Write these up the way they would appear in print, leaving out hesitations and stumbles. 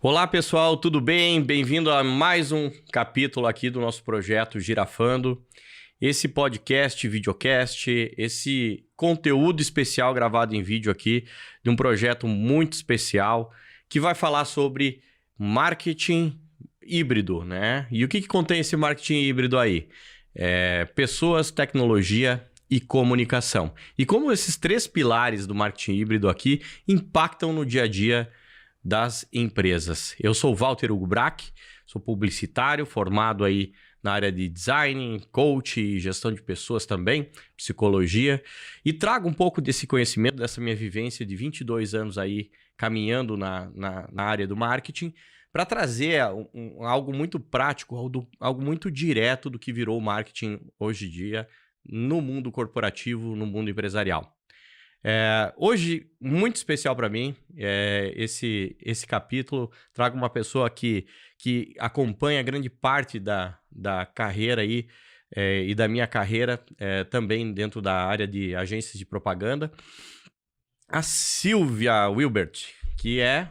Olá pessoal, tudo bem? Bem-vindo a mais um capítulo aqui do nosso projeto Girafando. Esse podcast, videocast, esse conteúdo especial gravado em vídeo aqui de um projeto muito especial que vai falar sobre marketing híbrido, né? E o que contém esse marketing híbrido aí? Pessoas, tecnologia e comunicação. E como esses três pilares do marketing híbrido aqui impactam no dia a dia das empresas. Eu sou o Walter Hugo Brack, sou publicitário, formado aí na área de design, coach e gestão de pessoas também, psicologia, e trago um pouco desse conhecimento, dessa minha vivência de 22 anos aí caminhando na área do marketing, para trazer algo muito prático, algo muito direto do que virou o marketing hoje em dia no mundo corporativo, no mundo empresarial. Hoje, muito especial para mim, esse capítulo, trago uma pessoa que acompanha grande parte da carreira aí, e da minha carreira também dentro da área de agências de propaganda, a Silvia Wilbert, que é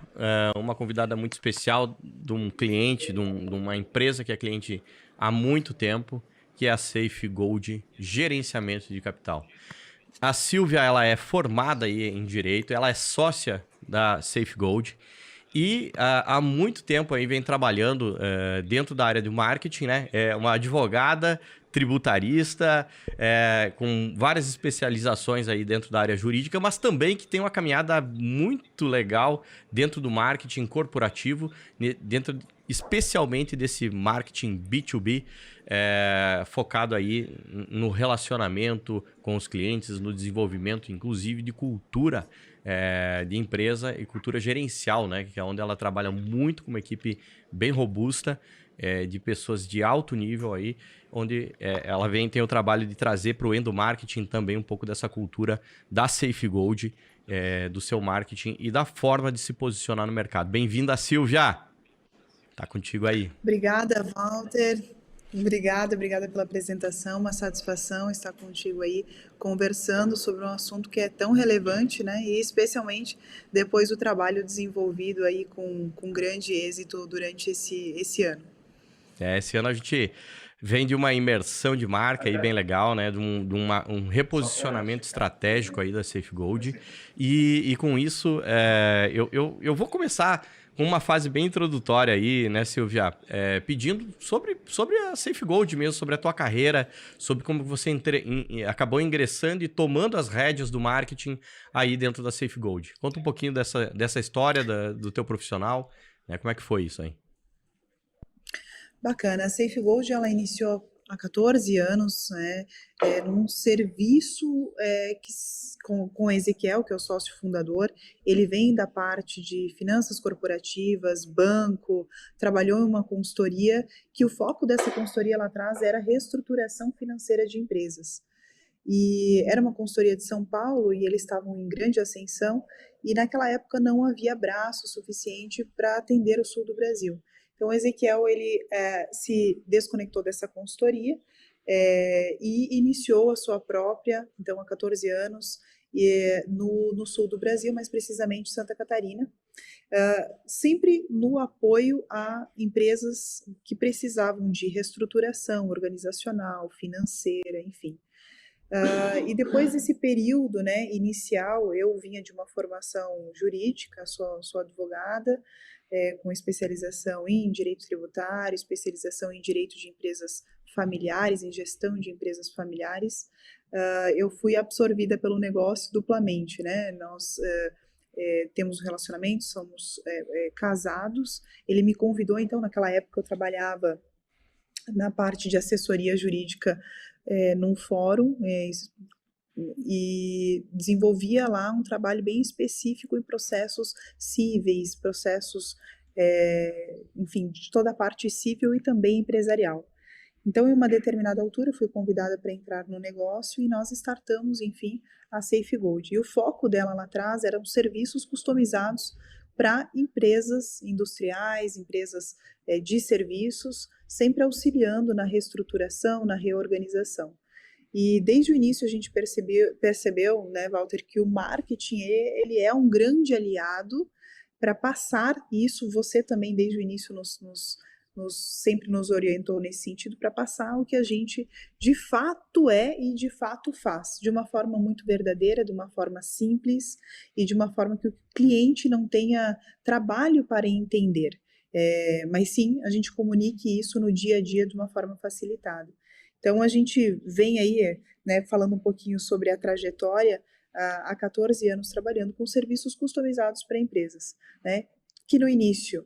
uma convidada muito especial de um cliente, de uma empresa que é cliente há muito tempo, que é a Safe Gold Gerenciamento de Capital. A Silvia, ela é formada aí em Direito, ela é sócia da Safe Gold e há muito tempo aí vem trabalhando dentro da área do marketing, né? É uma advogada tributarista, com várias especializações aí dentro da área jurídica, mas também que tem uma caminhada muito legal dentro do marketing corporativo, dentro especialmente desse marketing B2B, focado aí no relacionamento com os clientes, no desenvolvimento, inclusive, de cultura de empresa e cultura gerencial, né? Que é onde ela trabalha muito com uma equipe bem robusta, de pessoas de alto nível aí, onde ela tem o trabalho de trazer para o endomarketing também um pouco dessa cultura da Safe Gold, do seu marketing e da forma de se posicionar no mercado. Bem-vinda, Silvia! Tá contigo aí. Obrigada, Walter. Obrigada pela apresentação, uma satisfação estar contigo aí conversando sobre um assunto que é tão relevante, né? E especialmente depois do trabalho desenvolvido aí com grande êxito durante esse ano. Esse ano a gente vem de uma imersão de marca aí bem legal, né? De um reposicionamento estratégico aí da Safe Gold. E com isso, eu vou começar com uma fase bem introdutória aí, né, Silvia? Pedindo sobre a Safe Gold mesmo, sobre a tua carreira, sobre como você acabou ingressando e tomando as rédeas do marketing aí dentro da Safe Gold. Conta um pouquinho dessa história do teu profissional, né? Como é que foi isso aí? Bacana. A Safe Gold, ela iniciou há 14 anos, né, num serviço com Ezequiel, que é o sócio fundador. Ele vem da parte de finanças corporativas, banco, trabalhou em uma consultoria, que o foco dessa consultoria lá atrás era reestruturação financeira de empresas. E era uma consultoria de São Paulo e eles estavam em grande ascensão, e naquela época não havia braço suficiente para atender o sul do Brasil. Então, o Ezequiel ele se desconectou dessa consultoria e iniciou a sua própria, então há 14 anos, no sul do Brasil, mais precisamente Santa Catarina, sempre no apoio a empresas que precisavam de reestruturação organizacional, financeira, enfim. E depois desse período, né, inicial, eu vinha de uma formação jurídica, sou advogada, com especialização em direito tributário, especialização em direito de empresas familiares, em gestão de empresas familiares. Eu fui absorvida pelo negócio duplamente, né? Nós temos um relacionamento, somos casados. Ele me convidou, então, naquela época eu trabalhava na parte de assessoria jurídica num fórum, e desenvolvia lá um trabalho bem específico em processos cíveis, processos, enfim, de toda a parte civil e também empresarial. Então, em uma determinada altura, fui convidada para entrar no negócio e nós startamos, enfim, a Safe Gold. E o foco dela lá atrás eram serviços customizados para empresas industriais, empresas de serviços, sempre auxiliando na reestruturação, na reorganização. E desde o início a gente percebeu, né, Walter, que o marketing ele é um grande aliado para passar isso. Você também, desde o início, sempre nos orientou nesse sentido, para passar o que a gente de fato é e de fato faz, de uma forma muito verdadeira, de uma forma simples e de uma forma que o cliente não tenha trabalho para entender. Mas sim, a gente comunique isso no dia a dia de uma forma facilitada. Então, a gente vem aí, né, falando um pouquinho sobre a trajetória, há 14 anos trabalhando com serviços customizados para empresas, né, que no início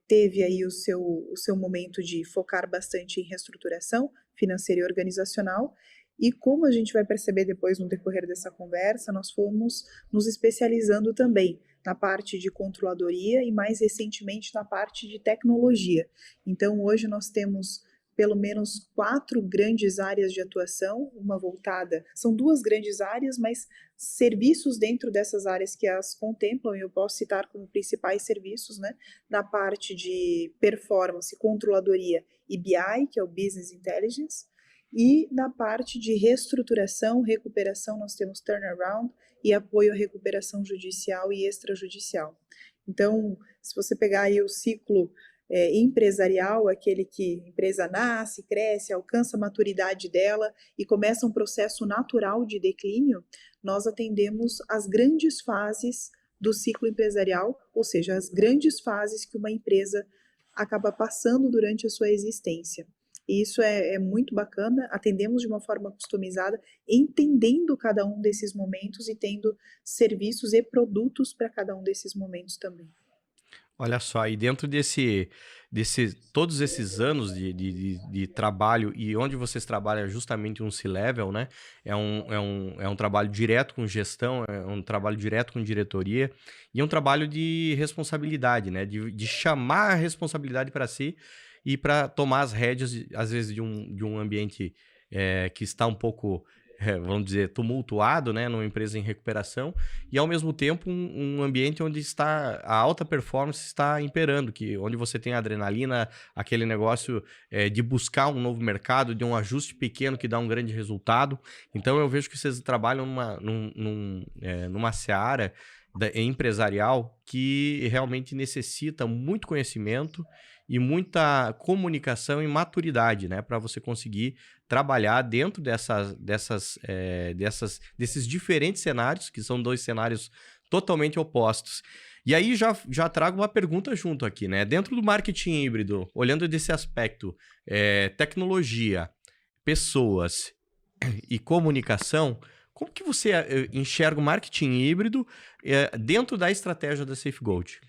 teve aí o seu momento de focar bastante em reestruturação financeira e organizacional, e como a gente vai perceber depois no decorrer dessa conversa, nós fomos nos especializando também na parte de controladoria e mais recentemente na parte de tecnologia. Então hoje nós temos pelo menos 4 grandes áreas de atuação, uma voltada, são 2 grandes áreas, mas serviços dentro dessas áreas que as contemplam, e eu posso citar como principais serviços, né, na parte de performance, controladoria e BI, que é o Business Intelligence, e na parte de reestruturação, recuperação, nós temos turnaround e apoio à recuperação judicial e extrajudicial. Então, se você pegar aí o ciclo empresarial, aquele que a empresa nasce, cresce, alcança a maturidade dela e começa um processo natural de declínio, nós atendemos as grandes fases do ciclo empresarial, ou seja, as grandes fases que uma empresa acaba passando durante a sua existência. E isso é muito bacana, atendemos de uma forma customizada, entendendo cada um desses momentos e tendo serviços e produtos para cada um desses momentos também. Olha só, e dentro todos esses anos de trabalho e onde vocês trabalham justamente um C-Level, né? É um trabalho direto com gestão, é um trabalho direto com diretoria e é um trabalho de responsabilidade, né? De chamar a responsabilidade para si e para tomar as rédeas, às vezes, de um ambiente que está um pouco, vamos dizer, tumultuado, né? Numa empresa em recuperação e, ao mesmo tempo, um ambiente onde a alta performance está imperando, onde você tem a adrenalina, aquele negócio de buscar um novo mercado, de um ajuste pequeno que dá um grande resultado. Então, eu vejo que vocês trabalham numa seara empresarial que realmente necessita muito conhecimento e muita comunicação e maturidade, né, para você conseguir trabalhar dentro desses diferentes cenários, que são 2 cenários totalmente opostos. E aí já trago uma pergunta junto aqui, né? Dentro do marketing híbrido, olhando desse aspecto, tecnologia, pessoas e comunicação, como que você enxerga o marketing híbrido dentro da estratégia da SafeGold?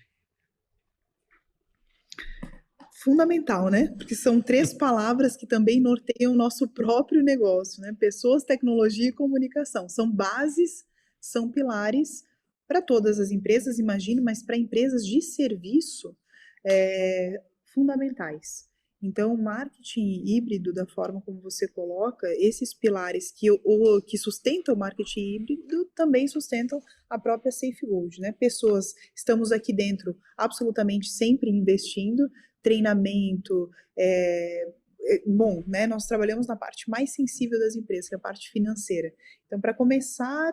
Fundamental, né? Porque são 3 palavras que também norteiam o nosso próprio negócio, né? Pessoas, tecnologia e comunicação. São bases, são pilares para todas as empresas, imagino, mas para empresas de serviço, fundamentais. Então, o marketing híbrido, da forma como você coloca, esses pilares que sustentam o marketing híbrido também sustentam a própria SafeGold, né? Pessoas, estamos aqui dentro absolutamente sempre investindo, treinamento, bom, né, nós trabalhamos na parte mais sensível das empresas, que é a parte financeira. Então, para começar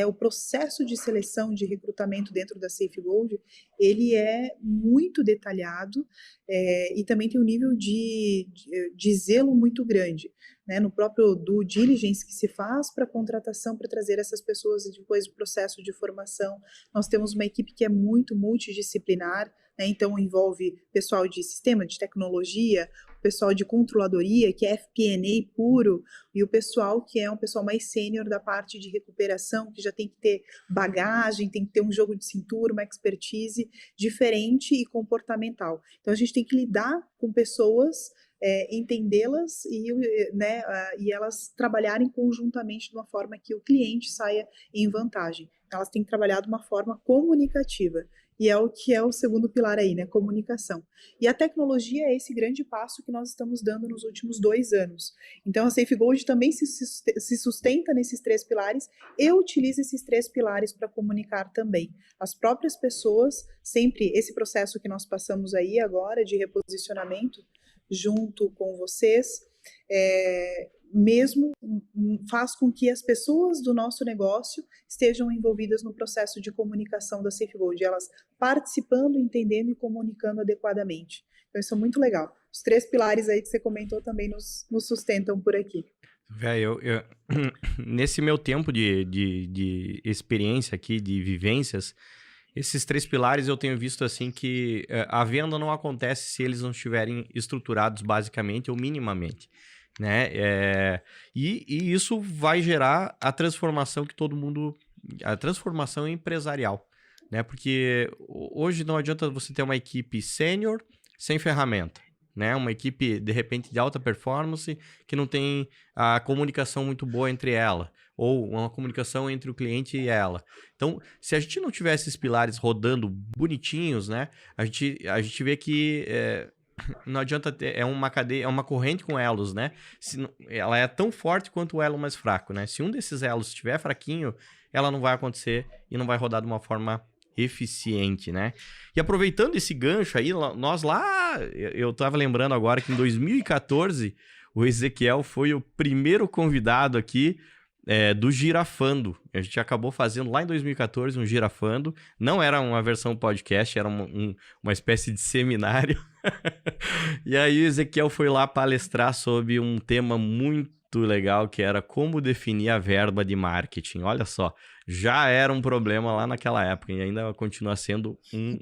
o processo de seleção, de recrutamento dentro da SafeGold, ele é muito detalhado e também tem um nível de zelo muito grande, né, no próprio due diligence que se faz para a contratação, para trazer essas pessoas e depois o processo de formação. Nós temos uma equipe que é muito multidisciplinar, né, então envolve pessoal de sistema, de tecnologia, o pessoal de controladoria, que é FP&A puro, e o pessoal que é um pessoal mais sênior da parte de recuperação, que já tem que ter bagagem, tem que ter um jogo de cintura, uma expertise diferente e comportamental. Então a gente tem que lidar com pessoas, entendê-las né, e elas trabalharem conjuntamente de uma forma que o cliente saia em vantagem. Elas têm que trabalhar de uma forma comunicativa. E é o que é o segundo pilar aí, né? Comunicação. E a tecnologia é esse grande passo que nós estamos dando nos últimos 2 anos. Então, a SafeGold também se sustenta nesses 3 pilares e utiliza esses 3 pilares para comunicar também. As próprias pessoas, sempre esse processo que nós passamos aí agora de reposicionamento junto com vocês, mesmo faz com que as pessoas do nosso negócio estejam envolvidas no processo de comunicação da SafeGold, elas participando, entendendo e comunicando adequadamente. Então, isso é muito legal. Os 3 pilares aí que você comentou também nos sustentam por aqui. Nesse meu tempo de experiência aqui, de vivências, esses 3 pilares eu tenho visto assim que a venda não acontece se eles não estiverem estruturados basicamente ou minimamente, né? E isso vai gerar a transformação que todo mundo... A transformação empresarial, né? Porque hoje não adianta você ter uma equipe sênior sem ferramenta, né? Uma equipe, de repente, de alta performance que não tem a comunicação muito boa entre ela, ou uma comunicação entre o cliente e ela. Então, se a gente não tiver esses pilares rodando bonitinhos, né? A gente vê que não adianta ter, é uma cadeia, é uma corrente com elos, né? Ela é tão forte quanto o elo mais fraco, né? Se um desses elos estiver fraquinho, ela não vai acontecer e não vai rodar de uma forma eficiente, né? E aproveitando esse gancho aí, nós lá, eu tava lembrando agora que em 2014, o Ezequiel foi o primeiro convidado aqui do Girafando. A gente acabou fazendo lá em 2014 um Girafando. Não era uma versão podcast, era uma espécie de seminário. E aí o Ezequiel foi lá palestrar sobre um tema muito legal, que era como definir a verba de marketing. Olha só, já era um problema lá naquela época e ainda continua sendo um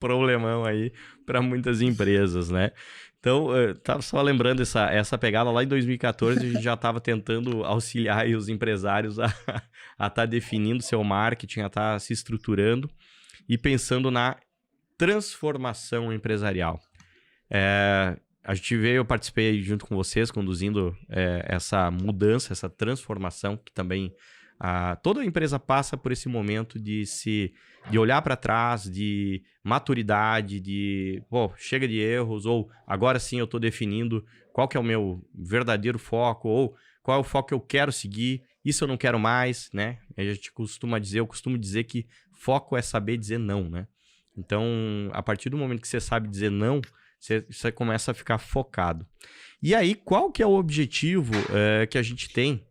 problemão aí para muitas empresas, né? Então, tava só lembrando essa pegada lá em 2014, a gente já estava tentando auxiliar aí os empresários a estar definindo seu marketing, a estar se estruturando e pensando na transformação empresarial. Eu participei junto com vocês, conduzindo essa mudança, essa transformação, que também toda empresa passa por esse momento de olhar para trás, de maturidade, chega de erros, ou agora sim eu estou definindo qual que é o meu verdadeiro foco, ou qual é o foco que eu quero seguir, isso eu não quero mais, né? Eu costumo dizer que foco é saber dizer não, né? Então, a partir do momento que você sabe dizer não, você começa a ficar focado. E aí, qual que é o objetivo que a gente tem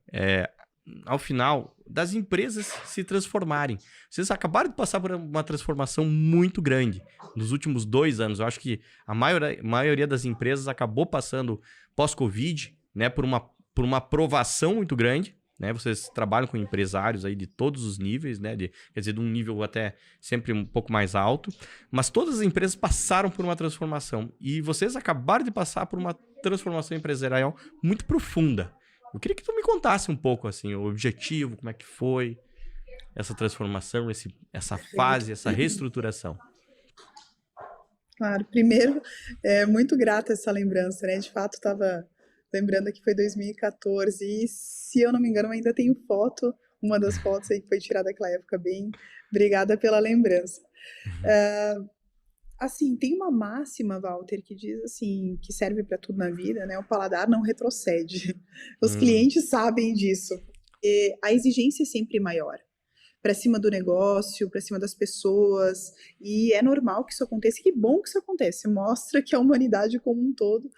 ao final das empresas se transformarem? Vocês acabaram de passar por uma transformação muito grande nos últimos 2 anos. Eu acho que a maioria das empresas acabou passando pós-Covid, né, por uma aprovação muito grande. Né? Vocês trabalham com empresários aí de todos os níveis, né? Quer dizer, de um nível até sempre um pouco mais alto, mas todas as empresas passaram por uma transformação e vocês acabaram de passar por uma transformação empresarial muito profunda. Eu queria que tu me contasse um pouco assim, o objetivo, como é que foi essa transformação, essa fase, essa reestruturação. Claro, primeiro, é muito grata essa lembrança, né? De fato, estava lembrando que foi 2014 e, se eu não me engano, ainda tenho foto, uma das fotos aí que foi tirada naquela época, bem, obrigada pela lembrança. Assim, tem uma máxima, Walter, que diz assim, que serve para tudo na vida, né? O paladar não retrocede. Os clientes sabem disso. E a exigência é sempre maior, para cima do negócio, para cima das pessoas, e é normal que isso aconteça, e que bom que isso acontece, mostra que a humanidade como um todo,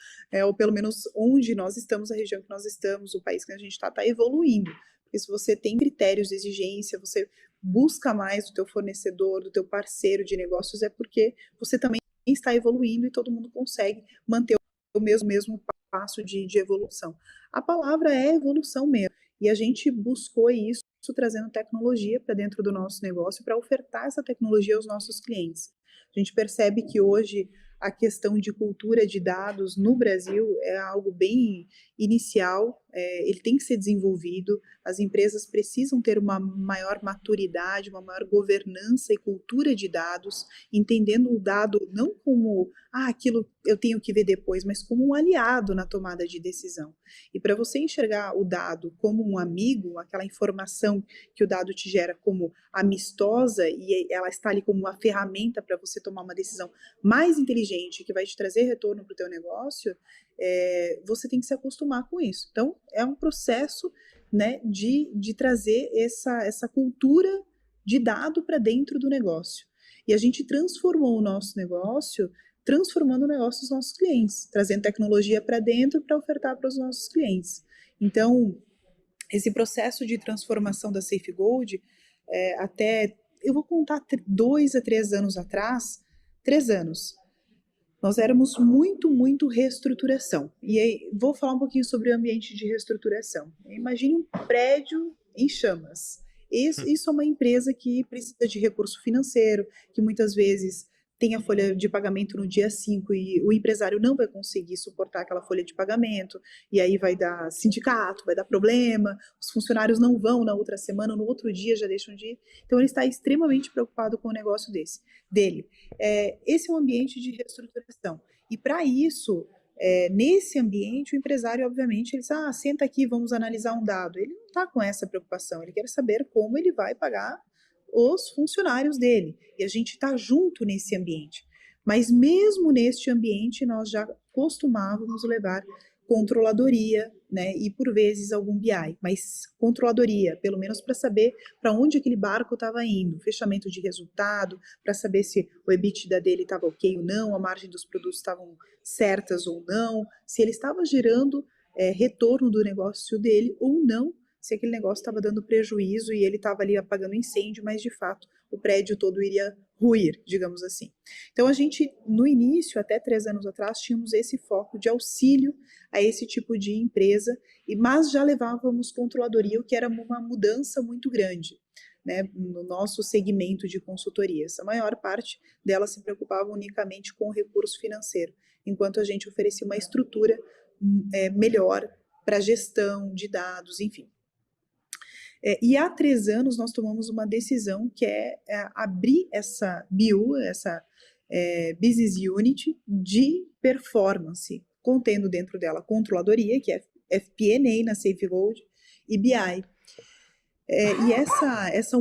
ou pelo menos onde nós estamos, a região que nós estamos, o país que a gente está evoluindo, porque se você tem critérios de exigência, você busca mais do teu fornecedor, do teu parceiro de negócios, é porque você também está evoluindo e todo mundo consegue manter o mesmo passo de evolução. A palavra é evolução mesmo, e a gente buscou isso trazendo tecnologia para dentro do nosso negócio, para ofertar essa tecnologia aos nossos clientes. A gente percebe que hoje a questão de cultura de dados no Brasil é algo bem inicial, ele tem que ser desenvolvido, as empresas precisam ter uma maior maturidade, uma maior governança e cultura de dados, entendendo o dado não como, aquilo eu tenho que ver depois, mas como um aliado na tomada de decisão. E para você enxergar o dado como um amigo, aquela informação que o dado te gera como amistosa e ela está ali como uma ferramenta para você tomar uma decisão mais inteligente, que vai te trazer retorno para o teu negócio, você tem que se acostumar com isso. Então, é um processo, né, de trazer essa cultura de dado para dentro do negócio. E a gente transformou o nosso negócio, transformando o negócio dos nossos clientes, trazendo tecnologia para dentro para ofertar para os nossos clientes. Então, esse processo de transformação da Safegold, até, eu vou contar 2 a 3 anos atrás, 3 anos, nós éramos muito reestruturação. E aí, vou falar um pouquinho sobre o ambiente de reestruturação. Imagine um prédio em chamas. Isso é uma empresa que precisa de recurso financeiro, que muitas vezes tem a folha de pagamento no dia 5 e o empresário não vai conseguir suportar aquela folha de pagamento, e aí vai dar sindicato, vai dar problema, os funcionários não vão na outra semana, no outro dia já deixam de ir. Então ele está extremamente preocupado com o negócio dele. Esse é um ambiente de reestruturação. E para isso, nesse ambiente, o empresário, obviamente, ele diz, senta aqui, vamos analisar um dado. Ele não está com essa preocupação, ele quer saber como ele vai pagar os funcionários dele. E a gente está junto nesse ambiente. Mas mesmo neste ambiente, nós já costumávamos levar controladoria, né, e por vezes algum BI, mas controladoria, pelo menos para saber para onde aquele barco estava indo, fechamento de resultado, para saber se o EBITDA dele estava ok ou não, a margem dos produtos estavam certas ou não, se ele estava gerando retorno do negócio dele ou não, se aquele negócio estava dando prejuízo e ele estava ali apagando incêndio, mas de fato o prédio todo iria ruir, digamos assim. Então a gente, no início, até 3 anos atrás, tínhamos esse foco de auxílio a esse tipo de empresa, mas já levávamos controladoria, o que era uma mudança muito grande, né, no nosso segmento de consultorias. A maior parte delas se preocupava unicamente com o recurso financeiro, enquanto a gente oferecia uma estrutura melhor para gestão de dados, enfim. E há 3 anos nós tomamos uma decisão que é abrir essa BU, essa Business Unit de performance, contendo dentro dela controladoria, que é FP&A na Safegold, e BI. E essa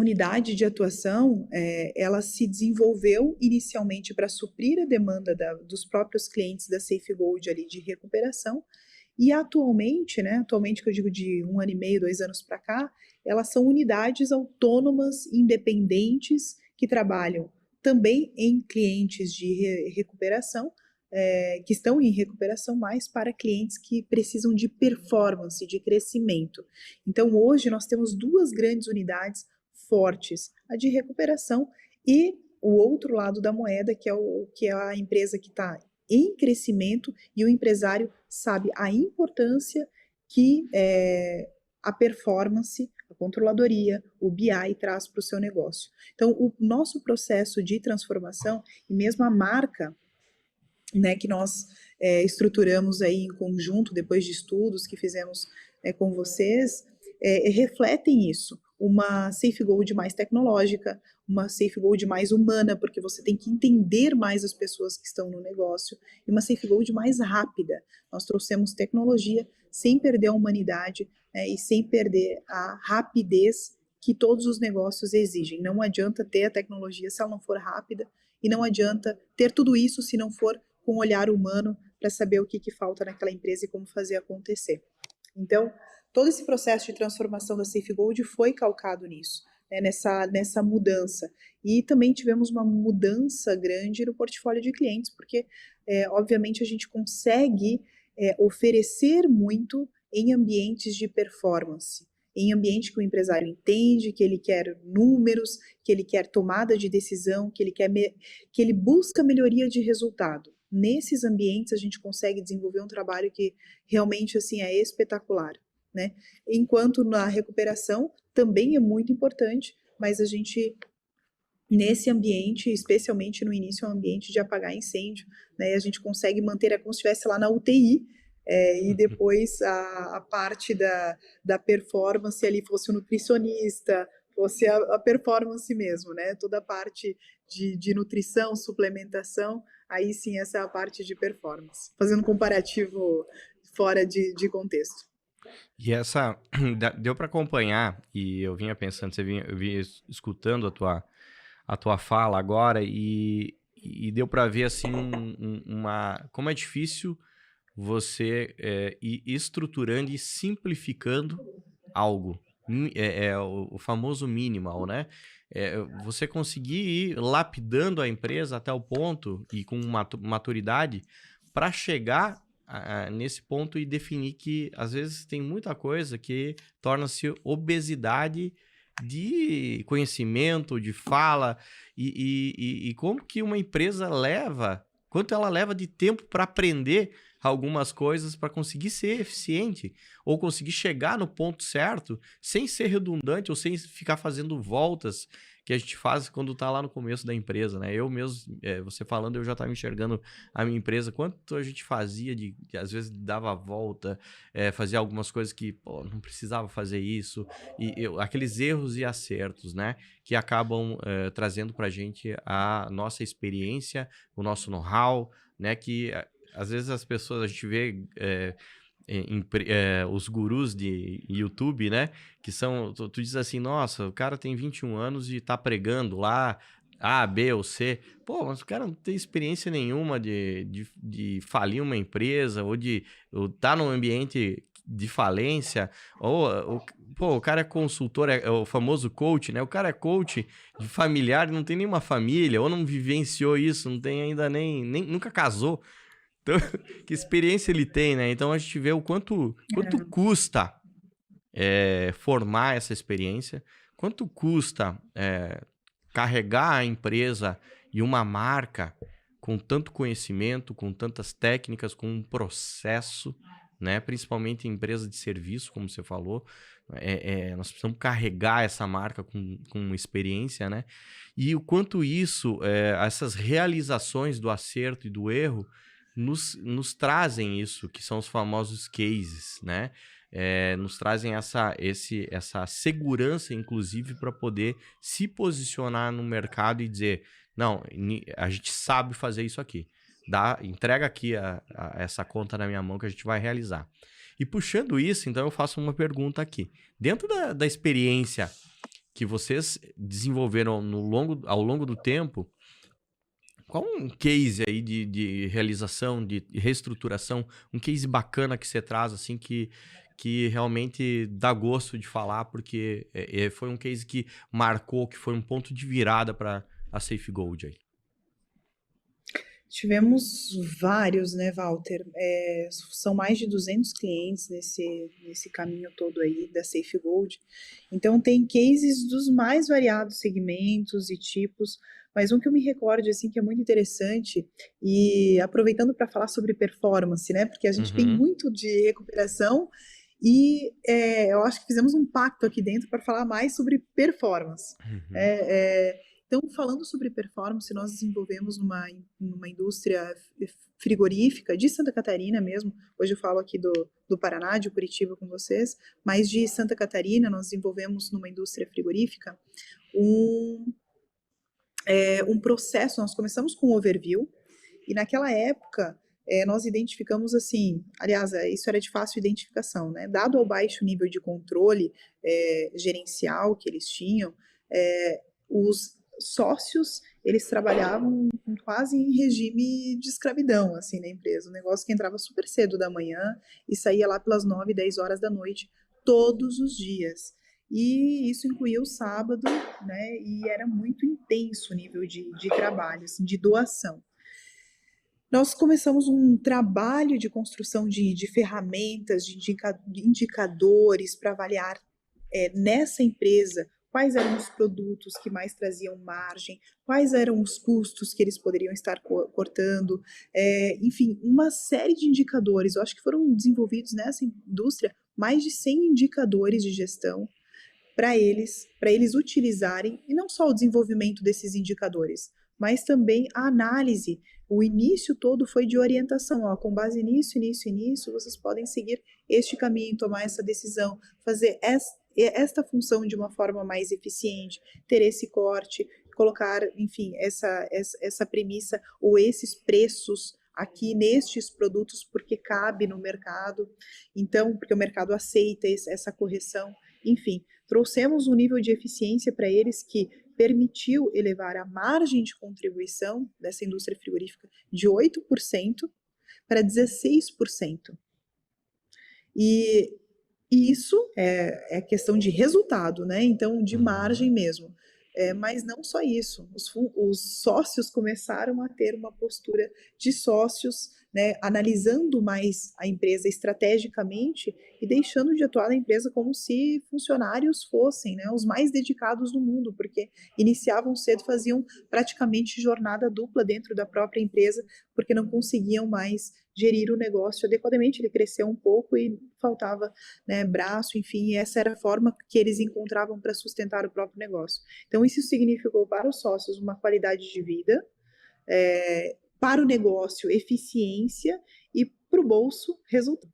unidade de atuação, ela se desenvolveu inicialmente para suprir a demanda dos próprios clientes da Safegold ali de recuperação, e atualmente que eu digo de 1 ano e meio, 2 anos para cá, elas são unidades autônomas, independentes, que trabalham também em clientes de recuperação, que estão em recuperação, mais para clientes que precisam de performance, de crescimento. Então, hoje nós temos 2 grandes unidades fortes, a de recuperação e o outro lado da moeda, que é a empresa que está em crescimento, e o empresário sabe a importância que a performance, a controladoria, o BI traz para o seu negócio. Então, o nosso processo de transformação, e mesmo a marca, né, que nós estruturamos aí em conjunto, depois de estudos que fizemos com vocês, refletem isso. Uma Safegold mais tecnológica, uma Safegold mais humana, porque você tem que entender mais as pessoas que estão no negócio, e uma Safegold mais rápida. Nós trouxemos tecnologia sem perder a humanidade, e sem perder a rapidez que todos os negócios exigem. Não adianta ter a tecnologia se ela não for rápida, e não adianta ter tudo isso se não for com um olhar humano para saber o que falta naquela empresa e como fazer acontecer. Então, todo esse processo de transformação da Safegold foi calcado nisso, né, nessa mudança. E também tivemos uma mudança grande no portfólio de clientes, porque, obviamente, a gente consegue oferecer muito em ambientes de performance, em ambiente que o empresário entende, que ele quer números, que ele quer tomada de decisão, que ele busca melhoria de resultado. Nesses ambientes, a gente consegue desenvolver um trabalho que realmente assim, é espetacular, né? Enquanto na recuperação também é muito importante, mas a gente, nesse ambiente, especialmente no início, é um ambiente de apagar incêndio, né? A gente consegue manter como se estivesse lá na UTI, e depois a parte da performance ali fosse o nutricionista, fosse a performance mesmo, né? Toda a parte de nutrição, suplementação, aí sim essa é a parte de performance. Fazendo um comparativo fora de contexto. E essa deu para acompanhar, e eu vinha pensando, eu vinha escutando a tua fala agora, e deu para ver assim como é difícil você ir estruturando e simplificando algo. O famoso minimal, né? Você conseguir ir lapidando a empresa até o ponto e com maturidade para chegar nesse ponto e definir que, às vezes, tem muita coisa que torna-se obesidade de conhecimento, de fala, e como que uma empresa quanto ela leva de tempo para aprender algumas coisas para conseguir ser eficiente ou conseguir chegar no ponto certo sem ser redundante ou sem ficar fazendo voltas que a gente faz quando tá lá no começo da empresa, né? Eu mesmo, você falando, eu já estava enxergando a minha empresa, quanto a gente fazia às vezes dava a volta, fazia algumas coisas que, pô, não precisava fazer isso, aqueles erros e acertos, né? Que acabam trazendo pra gente a nossa experiência, o nosso know-how, né? Que às vezes as pessoas, a gente vê os gurus de YouTube, né? Que são, tu diz assim, nossa, o cara tem 21 anos e tá pregando lá A, B ou C. Pô, mas o cara não tem experiência nenhuma de falir uma empresa ou de estar num ambiente de falência, pô, o cara é consultor, é o famoso coach, né? O cara é coach de familiar, não tem nenhuma família, ou não vivenciou isso, não tem ainda nem nunca casou. Então, que experiência ele tem, né? Então a gente vê o quanto custa formar essa experiência, quanto custa carregar a empresa e uma marca com tanto conhecimento, com tantas técnicas, com um processo, né? Principalmente em empresa de serviço, como você falou. Nós precisamos carregar essa marca com experiência, né? E o quanto essas realizações do acerto e do erro nos trazem isso, que são os famosos cases, né? Nos trazem essa segurança, inclusive, para poder se posicionar no mercado e dizer, não, a gente sabe fazer isso aqui. Entrega aqui essa conta na minha mão que a gente vai realizar. E puxando isso, então eu faço uma pergunta aqui. Dentro da experiência que vocês desenvolveram ao longo do tempo, qual um case aí de realização, de reestruturação, um case bacana que você traz, assim, que realmente dá gosto de falar, porque foi um case que marcou, que foi um ponto de virada para a SafeGold aí? Tivemos vários, né, Walter? São mais de 200 clientes nesse caminho todo aí da SafeGold. Então, tem cases dos mais variados segmentos e tipos, mas um que eu me recorde, assim, que é muito interessante, e aproveitando para falar sobre performance, né, porque a gente tem muito de recuperação e eu acho que fizemos um pacto aqui dentro para falar mais sobre performance. Então, falando sobre performance, nós desenvolvemos numa indústria frigorífica de Santa Catarina mesmo. Hoje eu falo aqui do Paraná, de Curitiba com vocês, mas de Santa Catarina nós desenvolvemos numa indústria frigorífica um processo. Nós começamos com o overview e naquela época nós identificamos assim, aliás, isso era de fácil identificação, né? Dado ao baixo nível de controle gerencial que eles tinham, os sócios, eles trabalhavam quase em regime de escravidão, assim, na empresa. Um negócio que entrava super cedo da manhã e saía lá pelas 9, 10 horas da noite, todos os dias. E isso incluía o sábado, né? E era muito intenso o nível de trabalho, assim, de doação. Nós começamos um trabalho de construção de ferramentas, de indicadores para avaliar nessa empresa quais eram os produtos que mais traziam margem, quais eram os custos que eles poderiam estar cortando, enfim, uma série de indicadores. Eu acho que foram desenvolvidos nessa indústria mais de 100 indicadores de gestão para eles utilizarem, e não só o desenvolvimento desses indicadores, mas também a análise. O início todo foi de orientação, com base nisso, vocês podem seguir este caminho, tomar essa decisão, fazer esta função de uma forma mais eficiente, ter esse corte, colocar, enfim, essa premissa ou esses preços aqui nestes produtos porque cabe no mercado, então, porque o mercado aceita essa correção, enfim, trouxemos um nível de eficiência para eles que permitiu elevar a margem de contribuição dessa indústria frigorífica de 8% para 16%. E isso é questão de resultado, né? Então, de margem mesmo. Mas não só isso. Os sócios começaram a ter uma postura de sócios, né, analisando mais a empresa estrategicamente e deixando de atuar na empresa como se funcionários fossem, né, os mais dedicados do mundo, porque iniciavam cedo, faziam praticamente jornada dupla dentro da própria empresa, porque não conseguiam mais gerir o negócio adequadamente. Ele cresceu um pouco e faltava, né, braço, enfim, e essa era a forma que eles encontravam para sustentar o próprio negócio. Então, isso significou para os sócios uma qualidade de vida, para o negócio, eficiência, e para o bolso, resultado.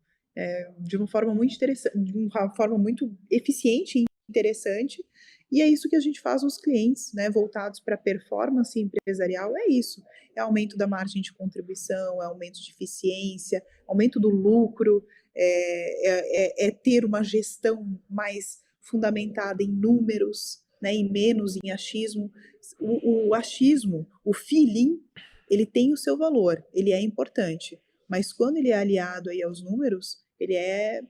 De uma forma muito interessante, de uma forma muito eficiente e interessante. E é isso que a gente faz nos clientes, né, voltados para a performance empresarial. É isso: é aumento da margem de contribuição, é aumento de eficiência, aumento do lucro, é ter uma gestão mais fundamentada em números, né, e menos em achismo. O achismo, o feeling, ele tem o seu valor, ele é importante, mas quando ele é aliado aí aos números, ele é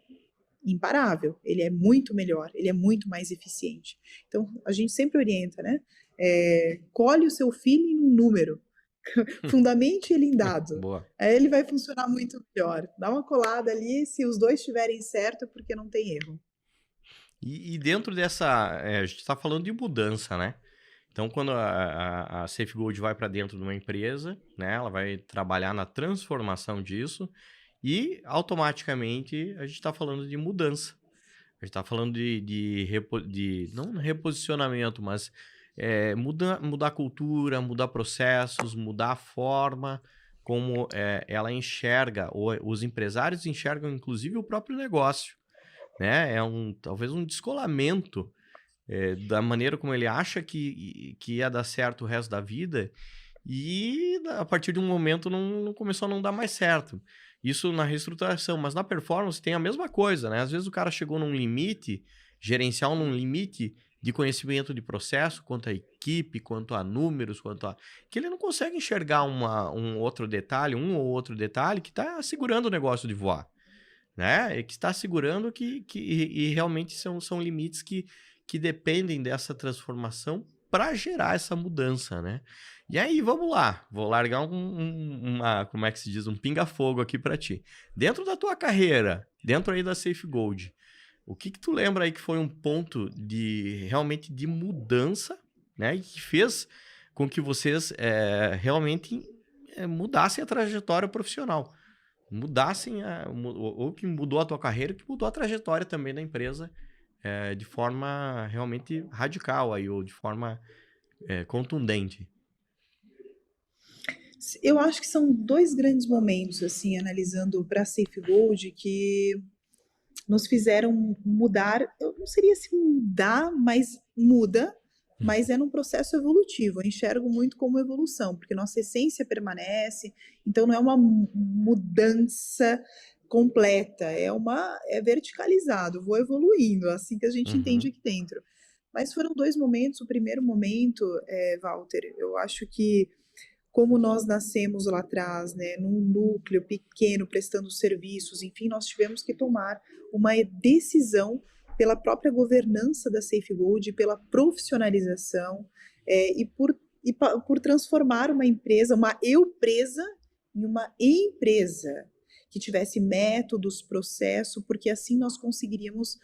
imparável, ele é muito melhor, ele é muito mais eficiente. Então, a gente sempre orienta, né? Colhe o seu feeling num número, fundamente ele em dado. Boa. Aí ele vai funcionar muito melhor. Dá uma colada ali, se os dois estiverem certo, é porque não tem erro. E dentro dessa, a gente está falando de mudança, né? Então, quando a SafeGold vai para dentro de uma empresa, né, ela vai trabalhar na transformação disso e automaticamente a gente está falando de mudança. A gente está falando de não reposicionamento, mas mudar a cultura, mudar processos, mudar a forma como ela enxerga, ou os empresários enxergam, inclusive, o próprio negócio. Né? Talvez um descolamento da maneira como ele acha que ia dar certo o resto da vida, e a partir de um momento não começou a não dar mais certo. Isso na reestruturação, mas na performance tem a mesma coisa, né? Às vezes o cara chegou num limite gerencial, num limite de conhecimento de processo, quanto à equipe, quanto a números, que ele não consegue enxergar um ou outro detalhe que está segurando o negócio de voar, né? E que está segurando e realmente são limites que dependem dessa transformação para gerar essa mudança, né? E aí, vamos lá. Vou largar como é que se diz? Um pinga-fogo aqui para ti. Dentro da tua carreira, dentro aí da SafeGold, o que tu lembra aí que foi um ponto realmente de mudança, né? E que fez com que vocês realmente mudassem a trajetória profissional. Mudassem, ou que mudou a tua carreira, que mudou a trajetória também da empresa de forma realmente radical aí, ou de forma contundente. Eu acho que são dois grandes momentos, assim, analisando para a SafeGold, que nos fizeram mudar. Eu não seria assim mudar, mas muda, mas é num processo evolutivo. Eu enxergo muito como evolução, porque nossa essência permanece, então não é uma mudança completa, é verticalizado, vou evoluindo, assim que a gente entende aqui dentro. Mas foram dois momentos. O primeiro momento, Walter, eu acho que como nós nascemos lá atrás, né, num núcleo pequeno, prestando serviços, enfim, nós tivemos que tomar uma decisão pela própria governança da SafeGold, pela profissionalização, por transformar uma empresa, uma eu-presa, em uma empresa que tivesse métodos, processo, porque assim nós conseguiríamos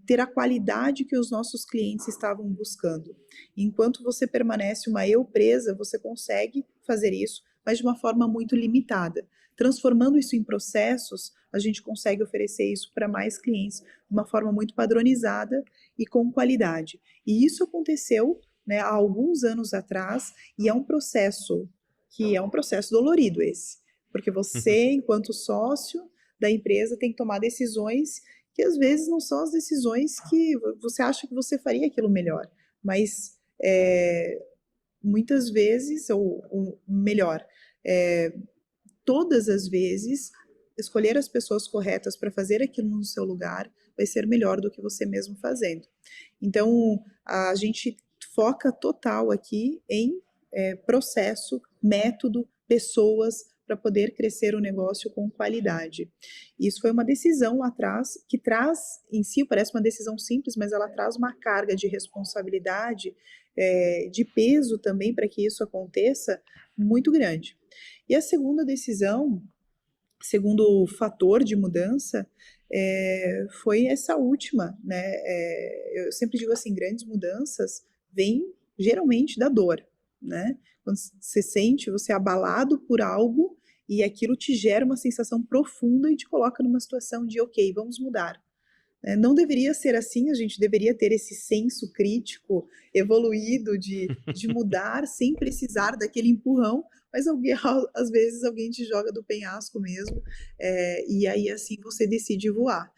ter a qualidade que os nossos clientes estavam buscando. Enquanto você permanece uma eu-presa, você consegue fazer isso, mas de uma forma muito limitada. Transformando isso em processos, a gente consegue oferecer isso para mais clientes de uma forma muito padronizada e com qualidade. E isso aconteceu, né, há alguns anos atrás, e é um processo dolorido esse, porque você, enquanto sócio da empresa, tem que tomar decisões que às vezes não são as decisões que você acha que você faria aquilo melhor, mas muitas vezes, ou melhor, todas as vezes, escolher as pessoas corretas para fazer aquilo no seu lugar vai ser melhor do que você mesmo fazendo. Então, a gente foca total aqui em processo, método, pessoas, para poder crescer o negócio com qualidade. Isso foi uma decisão lá atrás, que traz em si, parece uma decisão simples, mas ela traz uma carga de responsabilidade, de peso também para que isso aconteça, muito grande. E a segunda decisão segundo fator de mudança foi essa última, né? Eu sempre digo assim, grandes mudanças vêm geralmente da dor, né? Quando você sente, você é abalado por algo e aquilo te gera uma sensação profunda e te coloca numa situação de, ok, vamos mudar. Não deveria ser assim, a gente deveria ter esse senso crítico evoluído de mudar sem precisar daquele empurrão, mas às vezes alguém te joga do penhasco mesmo, e aí assim você decide voar.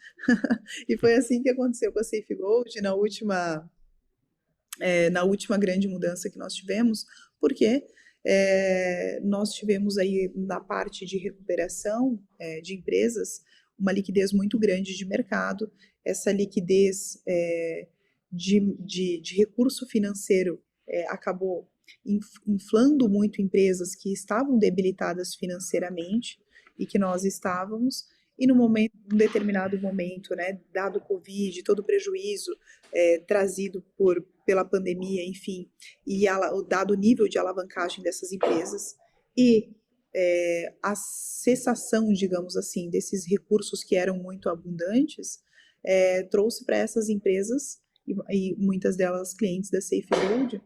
E foi assim que aconteceu com a SafeGold na última grande mudança que nós tivemos, porque nós tivemos aí na parte de recuperação de empresas uma liquidez muito grande de mercado. Essa liquidez de recurso financeiro acabou inflando muito empresas que estavam debilitadas financeiramente e que nós estávamos, e num determinado momento, né, dado o Covid, todo o prejuízo trazido pela pandemia, enfim, e o dado nível de alavancagem dessas empresas e a cessação, digamos assim, desses recursos que eram muito abundantes, trouxe para essas empresas, e muitas delas clientes da SafeGold,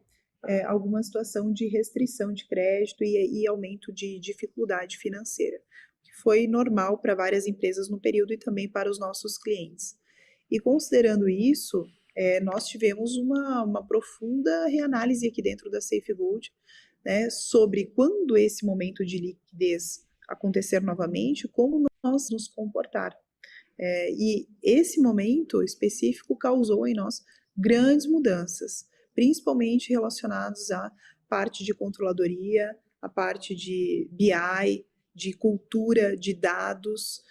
alguma situação de restrição de crédito e aumento de dificuldade financeira, que foi normal para várias empresas no período e também para os nossos clientes. E considerando isso, nós tivemos uma profunda reanálise aqui dentro da SafeGold, né, sobre quando esse momento de liquidez acontecer novamente, como nós nos comportar. E esse momento específico causou em nós grandes mudanças, principalmente relacionados à parte de controladoria, a parte de BI, de cultura de dados,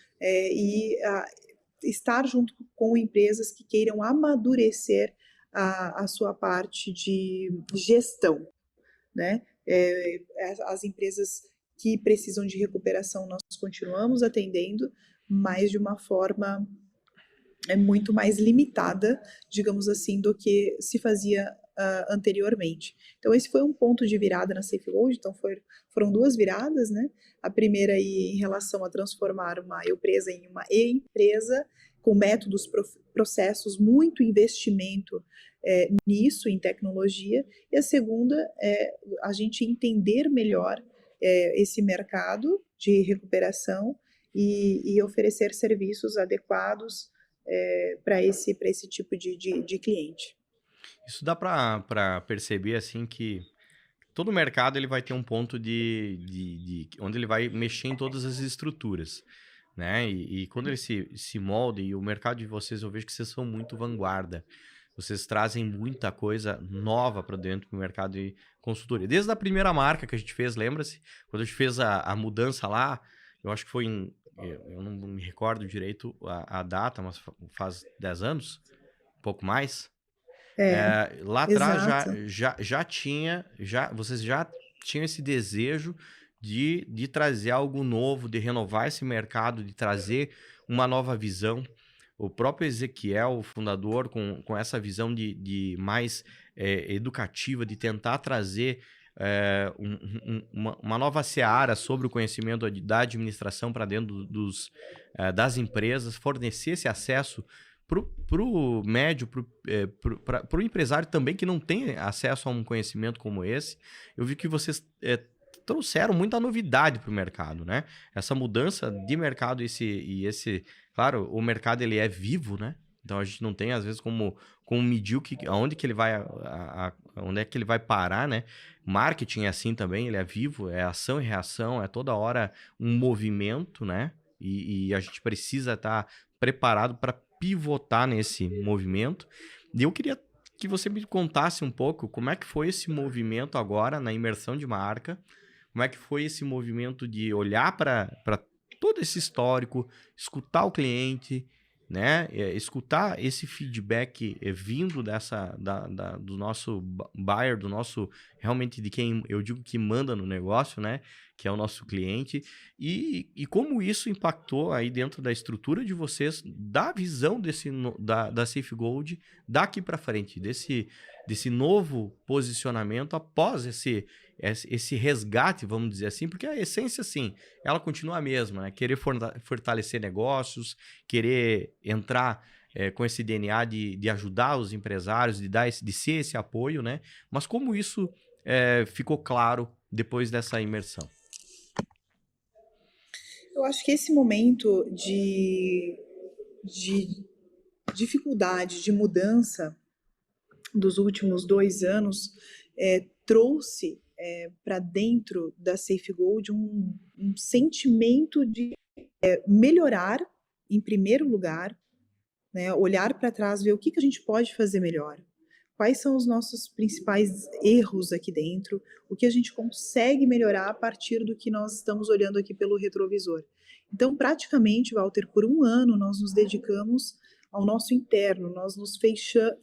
estar junto com empresas que queiram amadurecer a sua parte de gestão, né? As empresas que precisam de recuperação nós continuamos atendendo, mas de uma forma muito mais limitada, digamos assim, do que se fazia anteriormente. Então esse foi um ponto de virada na SafeGold, então foram duas viradas, né? A primeira aí em relação a transformar uma empresa em uma e-empresa, com métodos, processos, muito investimento nisso, em tecnologia, e a segunda é a gente entender melhor esse mercado de recuperação e oferecer serviços adequados para esse tipo de cliente. Isso dá para perceber assim que todo mercado ele vai ter um ponto de onde ele vai mexer em todas as estruturas, né? E quando ele se molda, e o mercado de vocês, eu vejo que vocês são muito vanguarda. Vocês trazem muita coisa nova para dentro do mercado de consultoria. Desde a primeira marca que a gente fez, lembra-se? Quando a gente fez a mudança lá, eu acho que foi eu não me recordo direito a data, mas faz 10 anos, um pouco mais. Lá atrás Exato. vocês já tinham esse desejo de trazer algo novo, de renovar esse mercado, de trazer uma nova visão. O próprio Ezequiel, o fundador, com essa visão de mais educativa, de tentar trazer uma nova seara sobre o conhecimento da administração para dentro das empresas, fornecer esse acesso pro médio, pro empresário também que não tem acesso a um conhecimento como esse. Eu vi que vocês trouxeram muita novidade para o mercado, né? Essa mudança de mercado claro, o mercado ele é vivo, né? Então a gente não tem às vezes como medir aonde que ele vai, onde é que ele vai parar, né? Marketing é assim também, ele é vivo, é ação e reação, é toda hora um movimento, né? E a gente precisa estar preparado para pivotar nesse movimento. E eu queria que você me contasse um pouco como é que foi esse movimento agora na imersão de marca, como é que foi esse movimento de olhar para todo esse histórico, escutar o cliente, né? Escutar esse feedback vindo do nosso buyer, do nosso, realmente de quem eu digo que manda no negócio, né? Que é o nosso cliente, e como isso impactou aí dentro da estrutura de vocês, da visão da SafeGold daqui para frente, desse novo posicionamento após esse resgate, vamos dizer assim, porque a essência, sim, ela continua a mesma, né? Querer fortalecer negócios, querer entrar com esse DNA de ajudar os empresários, de ser esse apoio, né? Mas como isso ficou claro depois dessa imersão? Eu acho que esse momento de dificuldade, de mudança dos últimos 2 anos trouxe para dentro da SafeGold um sentimento de melhorar, em primeiro lugar, né, olhar para trás, ver o que a gente pode fazer melhor. Quais são os nossos principais erros aqui dentro? O que a gente consegue melhorar a partir do que nós estamos olhando aqui pelo retrovisor? Então, praticamente, Walter, por 1 ano nós nos dedicamos ao nosso interno, nós nos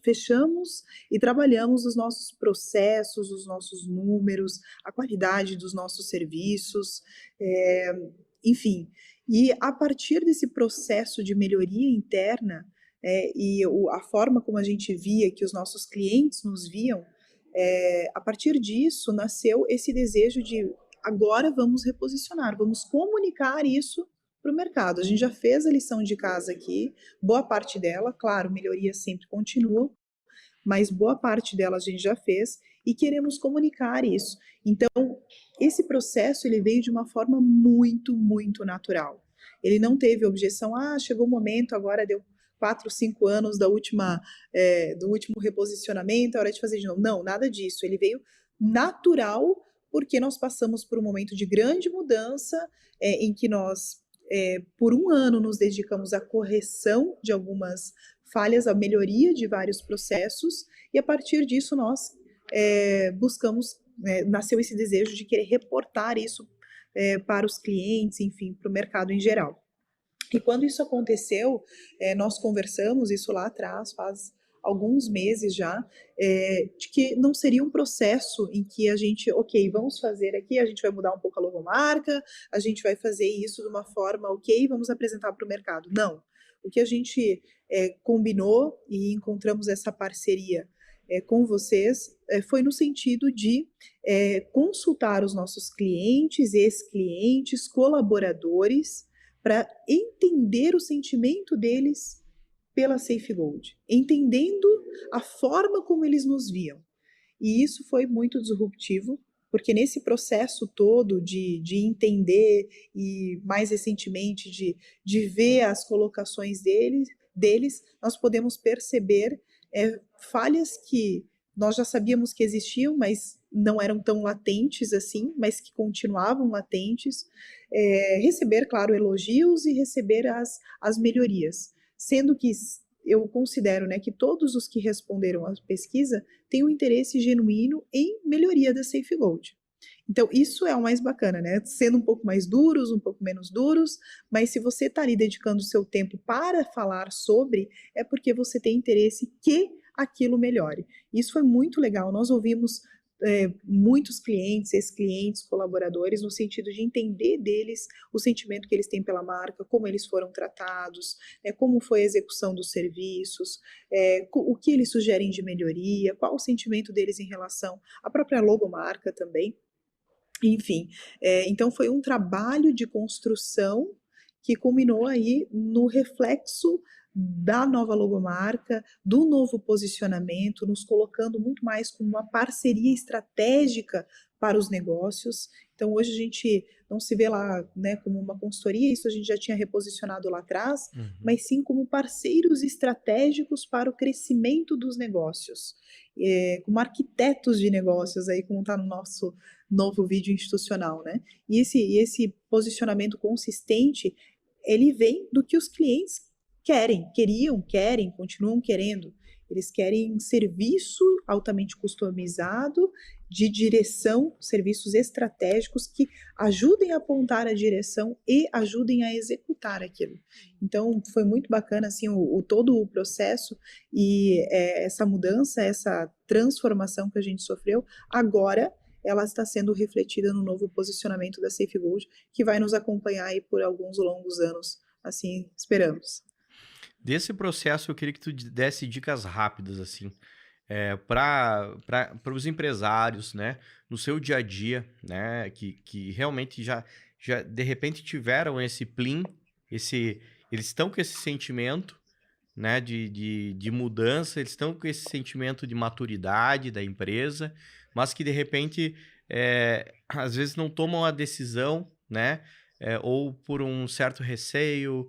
fechamos e trabalhamos os nossos processos, os nossos números, a qualidade dos nossos serviços, enfim. E a partir desse processo de melhoria interna, e a forma como a gente via que os nossos clientes nos viam, a partir disso nasceu esse desejo de agora vamos reposicionar, vamos comunicar isso para o mercado. A gente já fez a lição de casa aqui, boa parte dela, claro, melhorias sempre continuam, mas boa parte dela a gente já fez e queremos comunicar isso. Então, esse processo ele veio de uma forma muito, muito natural. Ele não teve objeção, chegou o momento, agora deu 4, 5 anos do último reposicionamento, é hora de fazer de novo. Não, nada disso. Ele veio natural porque nós passamos por um momento de grande mudança em que nós, por 1 ano, nos dedicamos à correção de algumas falhas, à melhoria de vários processos, e a partir disso nós buscamos, nasceu esse desejo de querer reportar isso para os clientes, enfim, para o mercado em geral. E quando isso aconteceu, nós conversamos isso lá atrás, faz alguns meses já, de que não seria um processo em que a gente, ok, vamos fazer aqui, a gente vai mudar um pouco a logomarca, a gente vai fazer isso de uma forma, ok, vamos apresentar para o mercado. Não. O que a gente combinou e encontramos essa parceria com vocês foi no sentido de consultar os nossos clientes, ex-clientes, colaboradores, para entender o sentimento deles pela SafeGold, entendendo a forma como eles nos viam. E isso foi muito disruptivo, porque nesse processo todo de entender e, mais recentemente, de ver as colocações deles, nós podemos perceber falhas que nós já sabíamos que existiam, mas não eram tão latentes assim, mas que continuavam latentes, receber, claro, elogios e receber as melhorias, sendo que eu considero, né, que todos os que responderam à pesquisa têm um interesse genuíno em melhoria da SafeGold. Então, isso é o mais bacana, né? Sendo um pouco mais duros, um pouco menos duros, mas se você está ali dedicando o seu tempo para falar sobre, é porque você tem interesse que aquilo melhore. Isso foi muito legal. Nós ouvimos muitos clientes, ex-clientes, colaboradores, no sentido de entender deles o sentimento que eles têm pela marca, como eles foram tratados, como foi a execução dos serviços, o que eles sugerem de melhoria, qual o sentimento deles em relação à própria logomarca também. Enfim, então foi um trabalho de construção que culminou aí no reflexo da nova logomarca, do novo posicionamento, nos colocando muito mais como uma parceria estratégica para os negócios. Então hoje a gente não se vê lá, né, como uma consultoria, isso a gente já tinha reposicionado lá atrás, mas sim como parceiros estratégicos para o crescimento dos negócios, como arquitetos de negócios, aí como está no nosso novo vídeo institucional, né? E esse posicionamento consistente, ele vem do que os clientes querem, continuam querendo. Eles querem serviço altamente customizado, de direção, serviços estratégicos que ajudem a apontar a direção e ajudem a executar aquilo. Então, foi muito bacana assim, todo o processo e essa mudança, essa transformação que a gente sofreu, agora ela está sendo refletida no novo posicionamento da SafeGold, que vai nos acompanhar aí por alguns longos anos, assim esperamos. Desse processo, eu queria que tu desse dicas rápidas, assim. para os empresários, né, no seu dia a dia, né, que realmente já de repente tiveram esse plim, eles estão com esse sentimento, né, de mudança, eles estão com esse sentimento de maturidade da empresa, mas que de repente, às vezes não tomam a decisão, né, ou por um certo receio,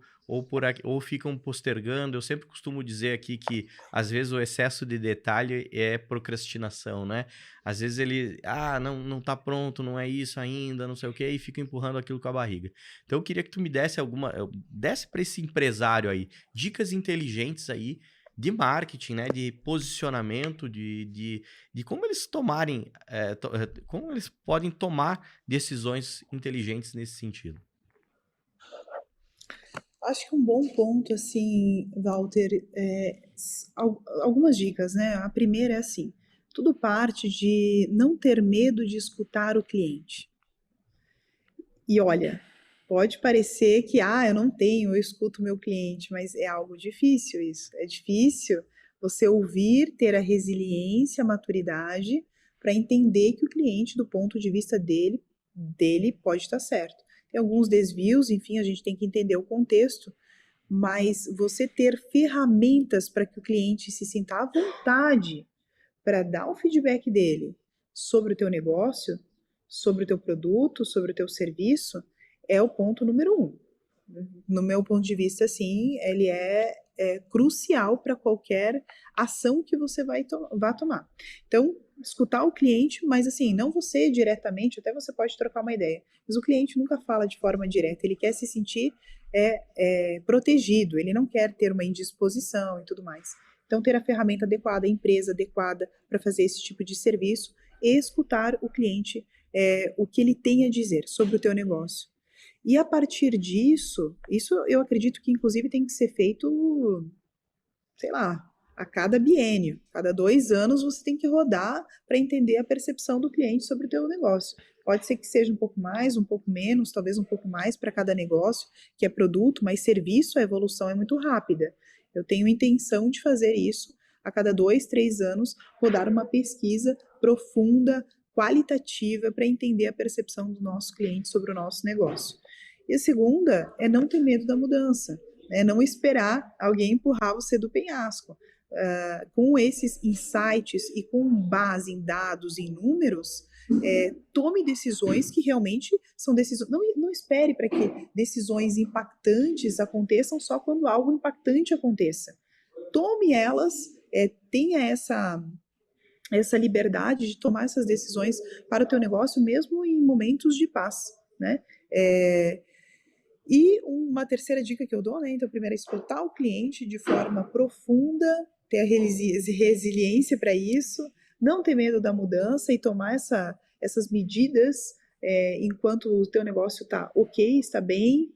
ou ficam postergando. Eu sempre costumo dizer aqui que, às vezes, o excesso de detalhe é procrastinação, né? Às vezes ele, não tá pronto, não é isso ainda, não sei o quê, e fica empurrando aquilo com a barriga. Então, eu queria que tu me desse para esse empresário aí, dicas inteligentes aí, de marketing, né? De posicionamento, de como eles como eles podem tomar decisões inteligentes nesse sentido. Acho que um bom ponto, assim, Walter, algumas dicas, né? A primeira é assim: tudo parte de não ter medo de escutar o cliente. E olha, pode parecer que, eu não tenho, eu escuto o meu cliente, mas é algo difícil isso. É difícil você ouvir, ter a resiliência, a maturidade para entender que o cliente, do ponto de vista dele pode estar certo. Tem alguns desvios, enfim, a gente tem que entender o contexto, mas você ter ferramentas para que o cliente se sinta à vontade para dar o feedback dele sobre o teu negócio, sobre o teu produto, sobre o teu serviço, é o ponto número 1. No meu ponto de vista, assim, ele é crucial para qualquer ação que você vá tomar. Então, escutar o cliente, mas assim, não você diretamente, até você pode trocar uma ideia, mas o cliente nunca fala de forma direta, ele quer se sentir protegido, ele não quer ter uma indisposição e tudo mais. Então, ter a ferramenta adequada, a empresa adequada para fazer esse tipo de serviço e escutar o cliente, o que ele tem a dizer sobre o teu negócio. E a partir disso, isso eu acredito que inclusive tem que ser feito, sei lá, a cada biênio, cada 2 anos você tem que rodar para entender a percepção do cliente sobre o teu negócio. Pode ser que seja um pouco mais, um pouco menos, talvez um pouco mais para cada negócio, que é produto, mas serviço, a evolução é muito rápida. Eu tenho intenção de fazer isso a cada 2, 3 anos, rodar uma pesquisa profunda, qualitativa, para entender a percepção do nosso cliente sobre o nosso negócio. E a segunda é não ter medo da mudança, né? Não esperar alguém empurrar você do penhasco. Com esses insights e com base em dados, em números, tome decisões que realmente são decisões. Não espere para que decisões impactantes aconteçam só quando algo impactante aconteça. Tome elas, tenha essa liberdade de tomar essas decisões para o teu negócio, mesmo em momentos de paz, né? E uma terceira dica que eu dou, né? Então, primeiro é escutar o cliente de forma profunda, ter a resiliência para isso, não ter medo da mudança e tomar essas medidas enquanto o teu negócio está ok, está bem,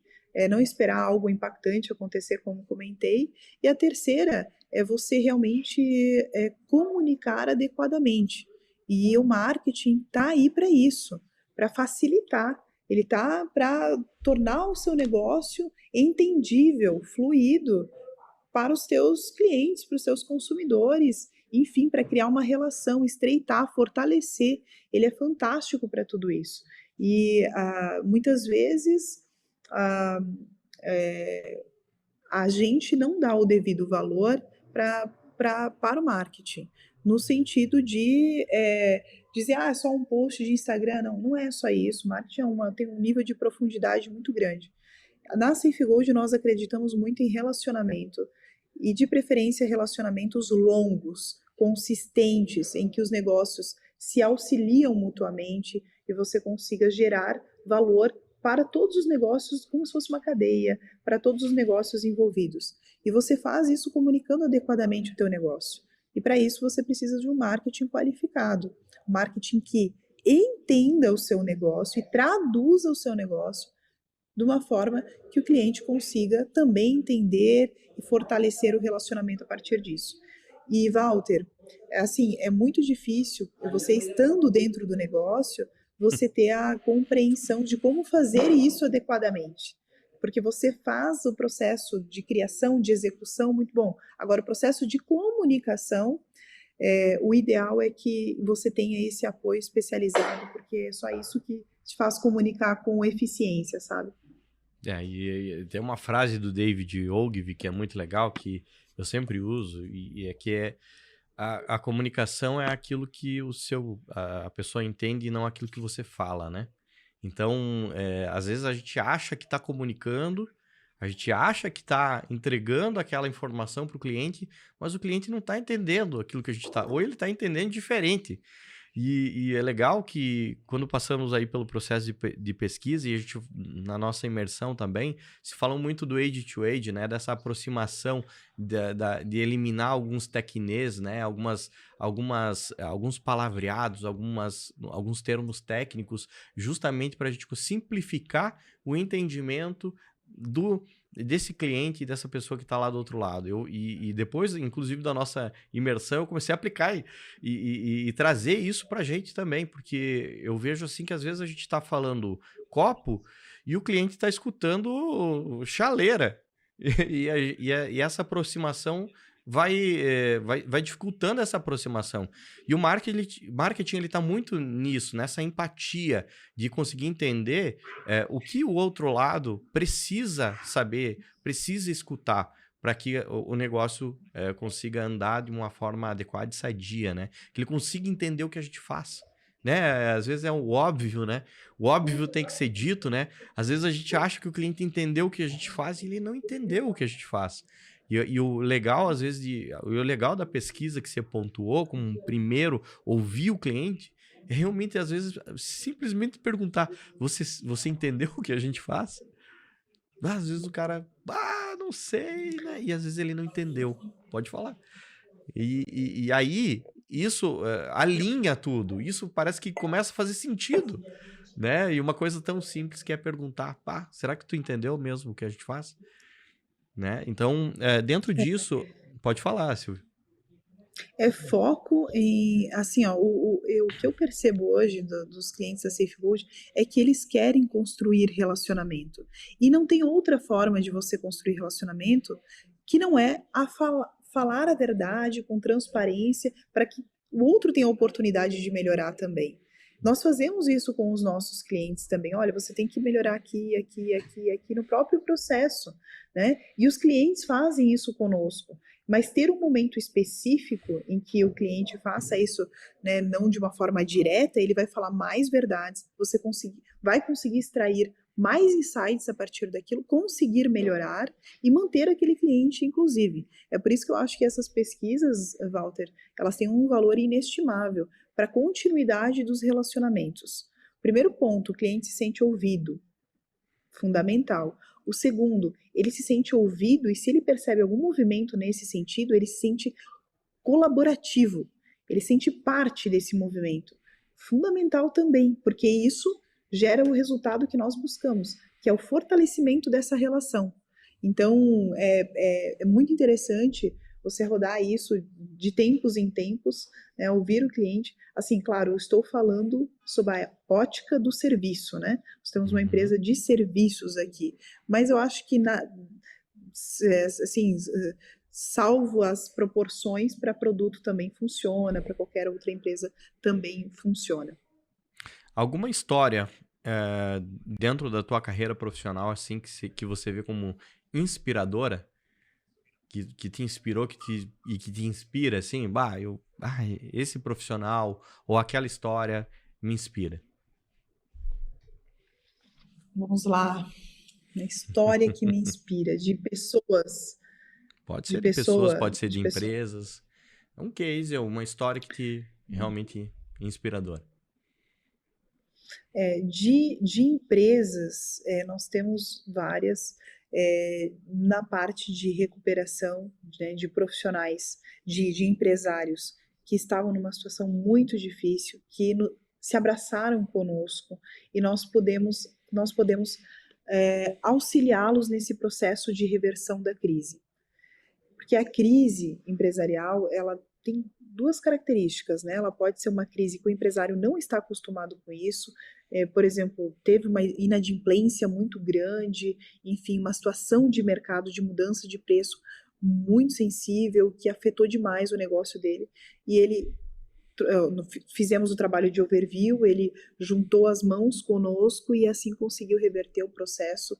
não esperar algo impactante acontecer, como comentei. E a terceira é você realmente comunicar adequadamente. E o marketing está aí para isso, para facilitar. Ele está para tornar o seu negócio entendível, fluido para os teus clientes, para os teus consumidores, enfim, para criar uma relação, estreitar, fortalecer. Ele é fantástico para tudo isso. E muitas vezes a gente não dá o devido valor para o marketing, no sentido de dizer, é só um post de Instagram. Não é só isso. Marketing tem um nível de profundidade muito grande. Na SafeGold, nós acreditamos muito em relacionamento, e de preferência relacionamentos longos, consistentes, em que os negócios se auxiliam mutuamente e você consiga gerar valor para todos os negócios, como se fosse uma cadeia, para todos os negócios envolvidos. E você faz isso comunicando adequadamente o teu negócio. E para isso você precisa de um marketing qualificado, um marketing que entenda o seu negócio e traduza o seu negócio de uma forma que o cliente consiga também entender e fortalecer o relacionamento a partir disso. E, Walter, assim, é muito difícil, você estando dentro do negócio, você ter a compreensão de como fazer isso adequadamente. Porque você faz o processo de criação, de execução muito bom. Agora, o processo de comunicação o ideal é que você tenha esse apoio especializado, porque é só isso que te faz comunicar com eficiência, sabe? E tem uma frase do David Ogilvy que é muito legal, que eu sempre uso, e é que a comunicação é aquilo que a pessoa entende e não aquilo que você fala, né? Então, às vezes a gente acha que está comunicando, a gente acha que está entregando aquela informação para o cliente, mas o cliente não está entendendo aquilo que a gente está, ou ele está entendendo diferente. E é legal que quando passamos aí pelo processo de pesquisa, e a gente, na nossa imersão também, se fala muito do age to age, né? Dessa aproximação de eliminar alguns tecnês, né? Alguns palavreados, alguns termos técnicos, justamente para a gente simplificar o entendimento desse cliente e dessa pessoa que está lá do outro lado. E depois, inclusive, da nossa imersão, eu comecei a aplicar e trazer isso para a gente também, porque eu vejo assim que às vezes a gente está falando copo e o cliente está escutando chaleira. E essa aproximação vai dificultando essa aproximação. E o marketing ele está muito nisso, nessa empatia de conseguir entender o que o outro lado precisa saber, precisa escutar para que o negócio consiga andar de uma forma adequada e sadia, né? Que ele consiga entender o que a gente faz. Né? Às vezes é o óbvio, né? O óbvio tem que ser dito, né? Às vezes a gente acha que o cliente entendeu o que a gente faz e ele não entendeu o que a gente faz. E o legal, às vezes, o legal da pesquisa que você pontuou, como primeiro ouvir o cliente, é realmente, às vezes, simplesmente perguntar: você entendeu o que a gente faz? Às vezes o cara, não sei, né? E às vezes ele não entendeu. Pode falar. E aí, isso alinha tudo. Isso parece que começa a fazer sentido, né? E uma coisa tão simples que é perguntar: será que tu entendeu mesmo o que a gente faz? Né? Então, dentro disso, pode falar, Silvio. É foco em, assim, ó, o que eu percebo hoje dos clientes da SafeGold é que eles querem construir relacionamento. E não tem outra forma de você construir relacionamento que não é falar a verdade com transparência para que o outro tenha a oportunidade de melhorar também. Nós fazemos isso com os nossos clientes também. Olha, você tem que melhorar aqui, aqui, aqui, aqui no próprio processo, né? E os clientes fazem isso conosco. Mas ter um momento específico em que o cliente faça isso, né, não de uma forma direta, ele vai falar mais verdades, você vai conseguir extrair mais insights a partir daquilo, conseguir melhorar e manter aquele cliente, inclusive. É por isso que eu acho que essas pesquisas, Walter, elas têm um valor inestimável para a continuidade dos relacionamentos. Primeiro ponto, o cliente se sente ouvido, fundamental. O segundo, ele se sente ouvido e se ele percebe algum movimento nesse sentido, ele se sente colaborativo, ele sente parte desse movimento. Fundamental também, porque isso gera o resultado que nós buscamos, que é o fortalecimento dessa relação. Então, é muito interessante você rodar isso de tempos em tempos, né, ouvir o cliente. Assim, claro, eu estou falando sobre a ótica do serviço, né? Nós temos uma empresa de serviços aqui, mas eu acho que assim, salvo as proporções, para produto também funciona, para qualquer outra empresa também funciona. Alguma história dentro da tua carreira profissional assim que você vê como inspiradora? Que te inspirou e que te inspira, assim, esse profissional ou aquela história me inspira. Vamos lá, uma história que me inspira, de pessoas, Pode de ser de pessoas, pessoa, pode ser de de pessoa, empresas. É um case, é uma história que te realmente inspiradora. de empresas, nós temos várias na parte de recuperação, né, de profissionais, de empresários que estavam numa situação muito difícil, que se abraçaram conosco e nós podemos auxiliá-los nesse processo de reversão da crise. Porque a crise empresarial, ela tem duas características, né? Ela pode ser uma crise que o empresário não está acostumado com isso, por exemplo, teve uma inadimplência muito grande, enfim, uma situação de mercado de mudança de preço muito sensível, que afetou demais o negócio dele, e ele fizemos o trabalho de overview, ele juntou as mãos conosco e assim conseguiu reverter o processo,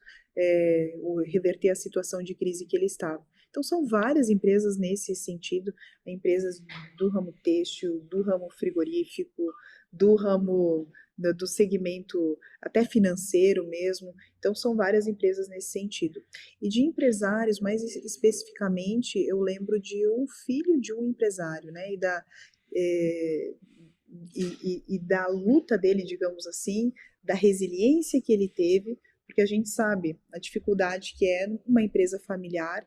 reverter a situação de crise que ele estava. Então são várias empresas nesse sentido, empresas do ramo têxtil, do ramo frigorífico, do ramo do segmento até financeiro mesmo. Então são várias empresas nesse sentido. E de empresários, mais especificamente, eu lembro de um filho de um empresário, né? E da luta dele, digamos assim, da resiliência que ele teve, porque a gente sabe a dificuldade que é uma empresa familiar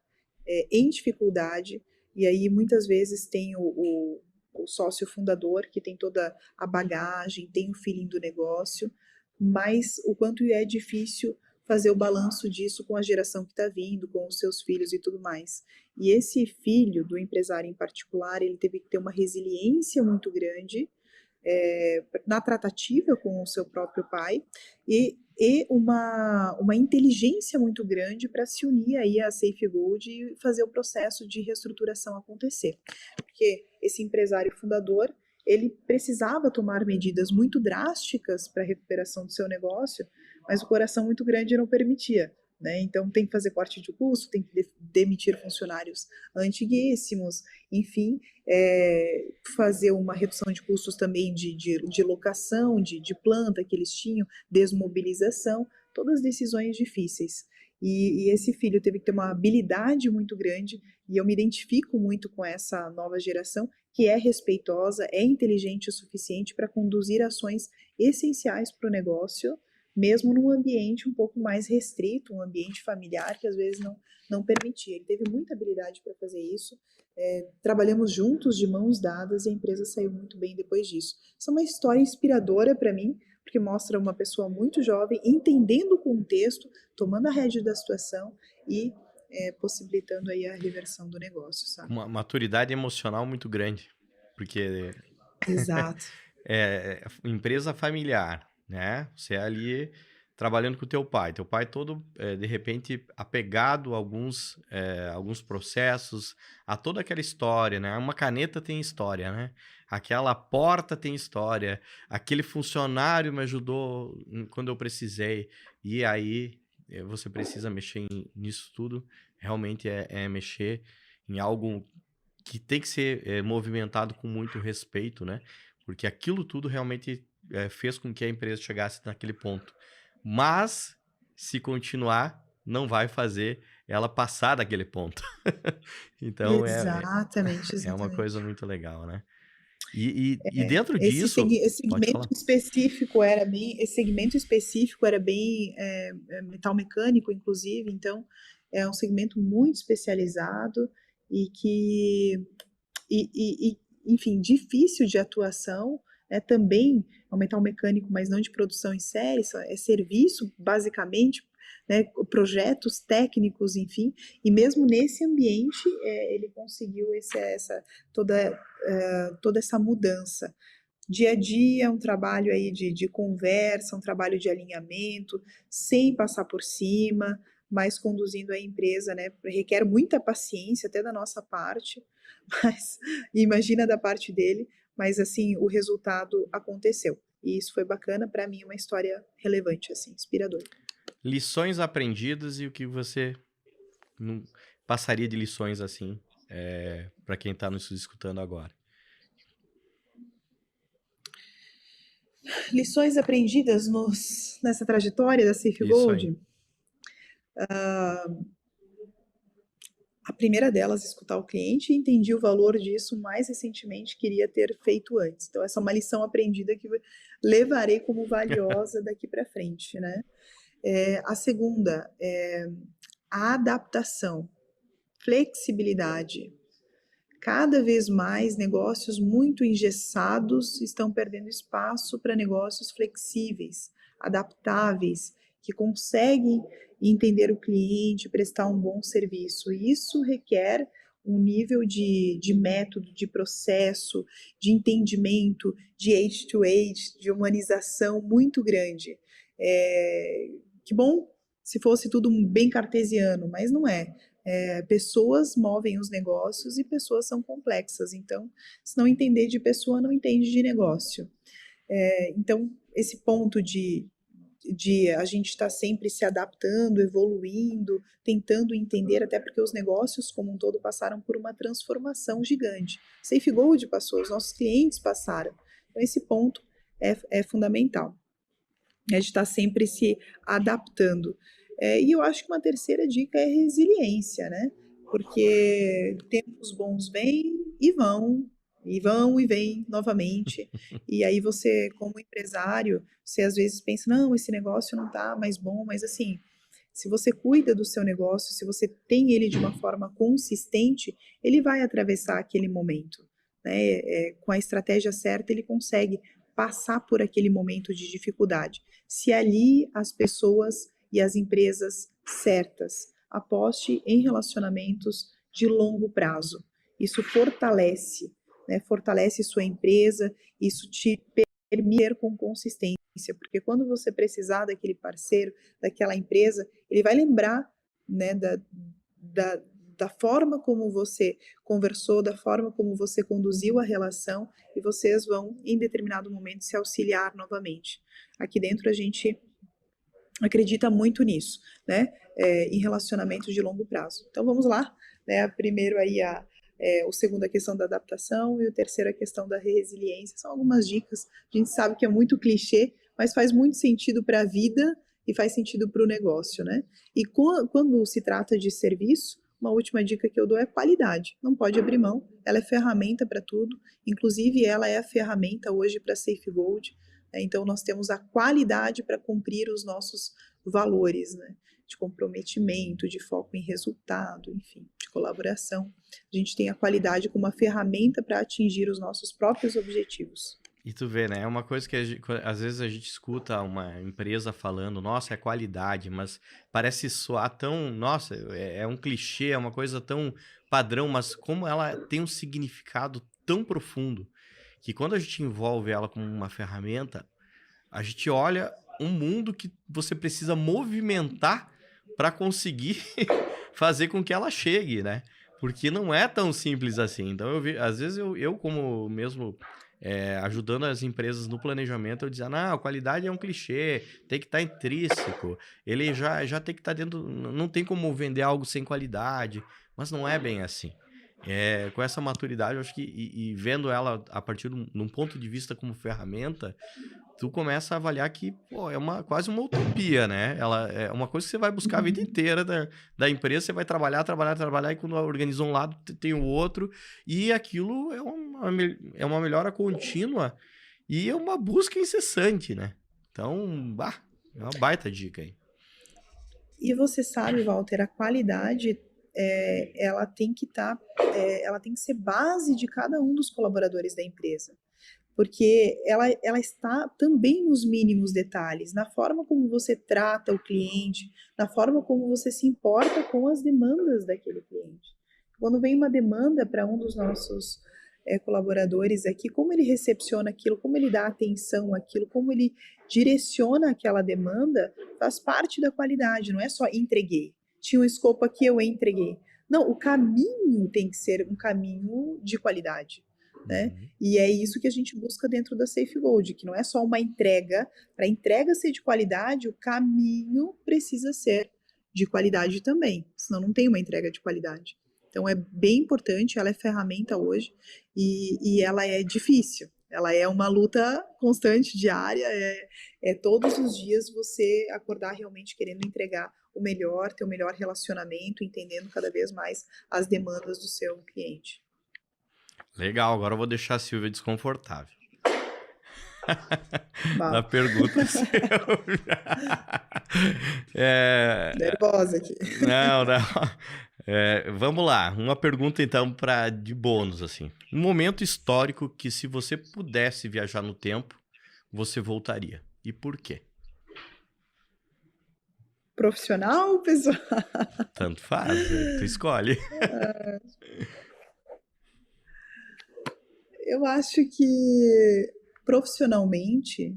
em dificuldade, e aí muitas vezes tem o sócio fundador, que tem toda a bagagem, tem o feeling do negócio, mas o quanto é difícil fazer o balanço disso com a geração que está vindo, com os seus filhos e tudo mais. E esse filho do empresário em particular, ele teve que ter uma resiliência muito grande na tratativa com o seu próprio pai e uma inteligência muito grande para se unir aí à Safe Gold e fazer o processo de reestruturação acontecer. Porque esse empresário fundador, ele precisava tomar medidas muito drásticas para a recuperação do seu negócio, mas o coração muito grande não permitia. Né? Então tem que fazer corte de custo, tem que demitir funcionários antiguíssimos, enfim, fazer uma redução de custos também de locação, de planta que eles tinham, desmobilização, todas decisões difíceis. E esse filho teve que ter uma habilidade muito grande, e eu me identifico muito com essa nova geração, que é respeitosa, é inteligente o suficiente para conduzir ações essenciais para o negócio, mesmo num ambiente um pouco mais restrito, um ambiente familiar que às vezes não permitia. Ele teve muita habilidade para fazer isso, trabalhamos juntos, de mãos dadas, e a empresa saiu muito bem depois disso. Isso é uma história inspiradora para mim, porque mostra uma pessoa muito jovem, entendendo o contexto, tomando a rédea da situação e possibilitando aí a reversão do negócio, sabe? Uma maturidade emocional muito grande, porque Exato. empresa familiar, né? Você é ali trabalhando com o teu pai todo, de repente, apegado a alguns processos, a toda aquela história, né? Uma caneta tem história, né? Aquela porta tem história, aquele funcionário me ajudou quando eu precisei, e aí você precisa mexer nisso tudo, realmente é mexer em algo que tem que ser movimentado com muito respeito, né? Porque aquilo tudo realmente fez com que a empresa chegasse naquele ponto. Mas, se continuar, não vai fazer ela passar daquele ponto. Então, Exatamente. é uma coisa muito legal, né? E dentro Esse disso... Pode segmento falar. específico era bem metal mecânico, inclusive, então é um segmento muito especializado e que, enfim, difícil de atuação, também é um metal mecânico, mas não de produção em série, é serviço, basicamente, né, projetos técnicos, enfim, e mesmo nesse ambiente ele conseguiu toda essa mudança. Dia a dia é um trabalho aí de conversa, um trabalho de alinhamento, sem passar por cima, mas conduzindo a empresa, né, requer muita paciência, até da nossa parte, mas imagina da parte dele, mas assim, o resultado aconteceu. E isso foi bacana, para mim, uma história relevante, assim, inspiradora. Lições aprendidas e o que você passaria de lições assim para quem está nos escutando agora. Lições aprendidas nessa trajetória da Safe Gold. A primeira delas, escutar o cliente, e entendi o valor disso mais recentemente, queria ter feito antes. Então, essa é uma lição aprendida que levarei como valiosa daqui para frente, né? A segunda é a adaptação, flexibilidade. Cada vez mais negócios muito engessados estão perdendo espaço para negócios flexíveis, adaptáveis, que conseguem entender o cliente, prestar um bom serviço. E isso requer um nível de método, de processo, de entendimento, de age-to-age, de humanização muito grande. Que bom se fosse tudo bem cartesiano, mas não é. Pessoas movem os negócios e pessoas são complexas. Então, se não entender de pessoa, não entende de negócio. Então, esse ponto de a gente estar sempre se adaptando, evoluindo, tentando entender, até porque os negócios como um todo passaram por uma transformação gigante. SafeGold passou, os nossos clientes passaram. Então, esse ponto é fundamental. A gente está sempre se adaptando. E eu acho que uma terceira dica é resiliência, né? Porque tempos bons vêm e vão, e vêm novamente. E aí você, como empresário, você às vezes pensa, não, esse negócio não está mais bom, mas assim, se você cuida do seu negócio, se você tem ele de uma forma consistente, ele vai atravessar aquele momento, né? Com a estratégia certa, ele consegue passar por aquele momento de dificuldade. Se ali as pessoas e as empresas certas, aposte em relacionamentos de longo prazo. Isso fortalece, né? Fortalece sua empresa, isso te permite ter com consistência, porque quando você precisar daquele parceiro, daquela empresa, ele vai lembrar, né, da forma como você conversou, da forma como você conduziu a relação, e vocês vão, em determinado momento, se auxiliar novamente. Aqui dentro a gente acredita muito nisso, né? Em relacionamentos de longo prazo. Então vamos lá, né? Primeiro aí o segundo a questão da adaptação e o terceiro a questão da resiliência. São algumas dicas. A gente sabe que é muito clichê, mas faz muito sentido para a vida e faz sentido para o negócio, né? E quando se trata de serviço, uma última dica que eu dou é qualidade. Não pode abrir mão, ela é ferramenta para tudo, inclusive ela é a ferramenta hoje para SafeGold. Então, nós temos a qualidade para cumprir os nossos valores, né? De comprometimento, de foco em resultado, enfim, de colaboração. A gente tem a qualidade como uma ferramenta para atingir os nossos próprios objetivos. E tu vê, né? É uma coisa que às vezes a gente escuta uma empresa falando, nossa, é qualidade, mas parece soar tão, nossa, é um clichê, é uma coisa tão padrão, mas como ela tem um significado tão profundo, que quando a gente envolve ela como uma ferramenta, a gente olha um mundo que você precisa movimentar para conseguir fazer com que ela chegue, né? Porque não é tão simples assim. Então, às vezes eu como mesmo ajudando as empresas no planejamento, eu dizia, não, a qualidade é um clichê, tem que estar intrínseco, ele já tem que estar dentro, não tem como vender algo sem qualidade, mas não é bem assim. Com essa maturidade, eu acho que, e vendo ela a partir de um ponto de vista como ferramenta, tu começa a avaliar que, pô, quase uma utopia, né? Ela é uma coisa que você vai buscar a vida inteira da empresa, você vai trabalhar, e quando organiza um lado, tem o outro, e aquilo é uma melhora contínua e é uma busca incessante, né? Então, é uma baita dica aí. E você sabe, Walter, a qualidade ela tem que ela tem que ser base de cada um dos colaboradores da empresa, porque ela está também nos mínimos detalhes, na forma como você trata o cliente, na forma como você se importa com as demandas daquele cliente. Quando vem uma demanda para um dos nossos colaboradores aqui, como ele recepciona aquilo, como ele dá atenção àquilo, como ele direciona aquela demanda, faz parte da qualidade, não é só entreguei. Tinha um escopo aqui, eu entreguei. Não, o caminho tem que ser um caminho de qualidade. Né? E é isso que a gente busca dentro da SafeGold, que não é só uma entrega. Para a entrega ser de qualidade, o caminho precisa ser de qualidade também, senão não tem uma entrega de qualidade. Então é bem importante, ela é ferramenta hoje e ela é difícil. Ela é uma luta constante, diária, todos os dias você acordar realmente querendo entregar o melhor, ter o melhor relacionamento, entendendo cada vez mais as demandas do seu cliente. Legal, agora eu vou deixar a Silvia desconfortável. Na Bah. pergunta Nervosa aqui. Não. Vamos lá, uma pergunta então de bônus, assim. Um momento histórico que se você pudesse viajar no tempo, você voltaria. E por quê? Profissional ou pessoal? Tanto faz, tu escolhe. Eu acho que profissionalmente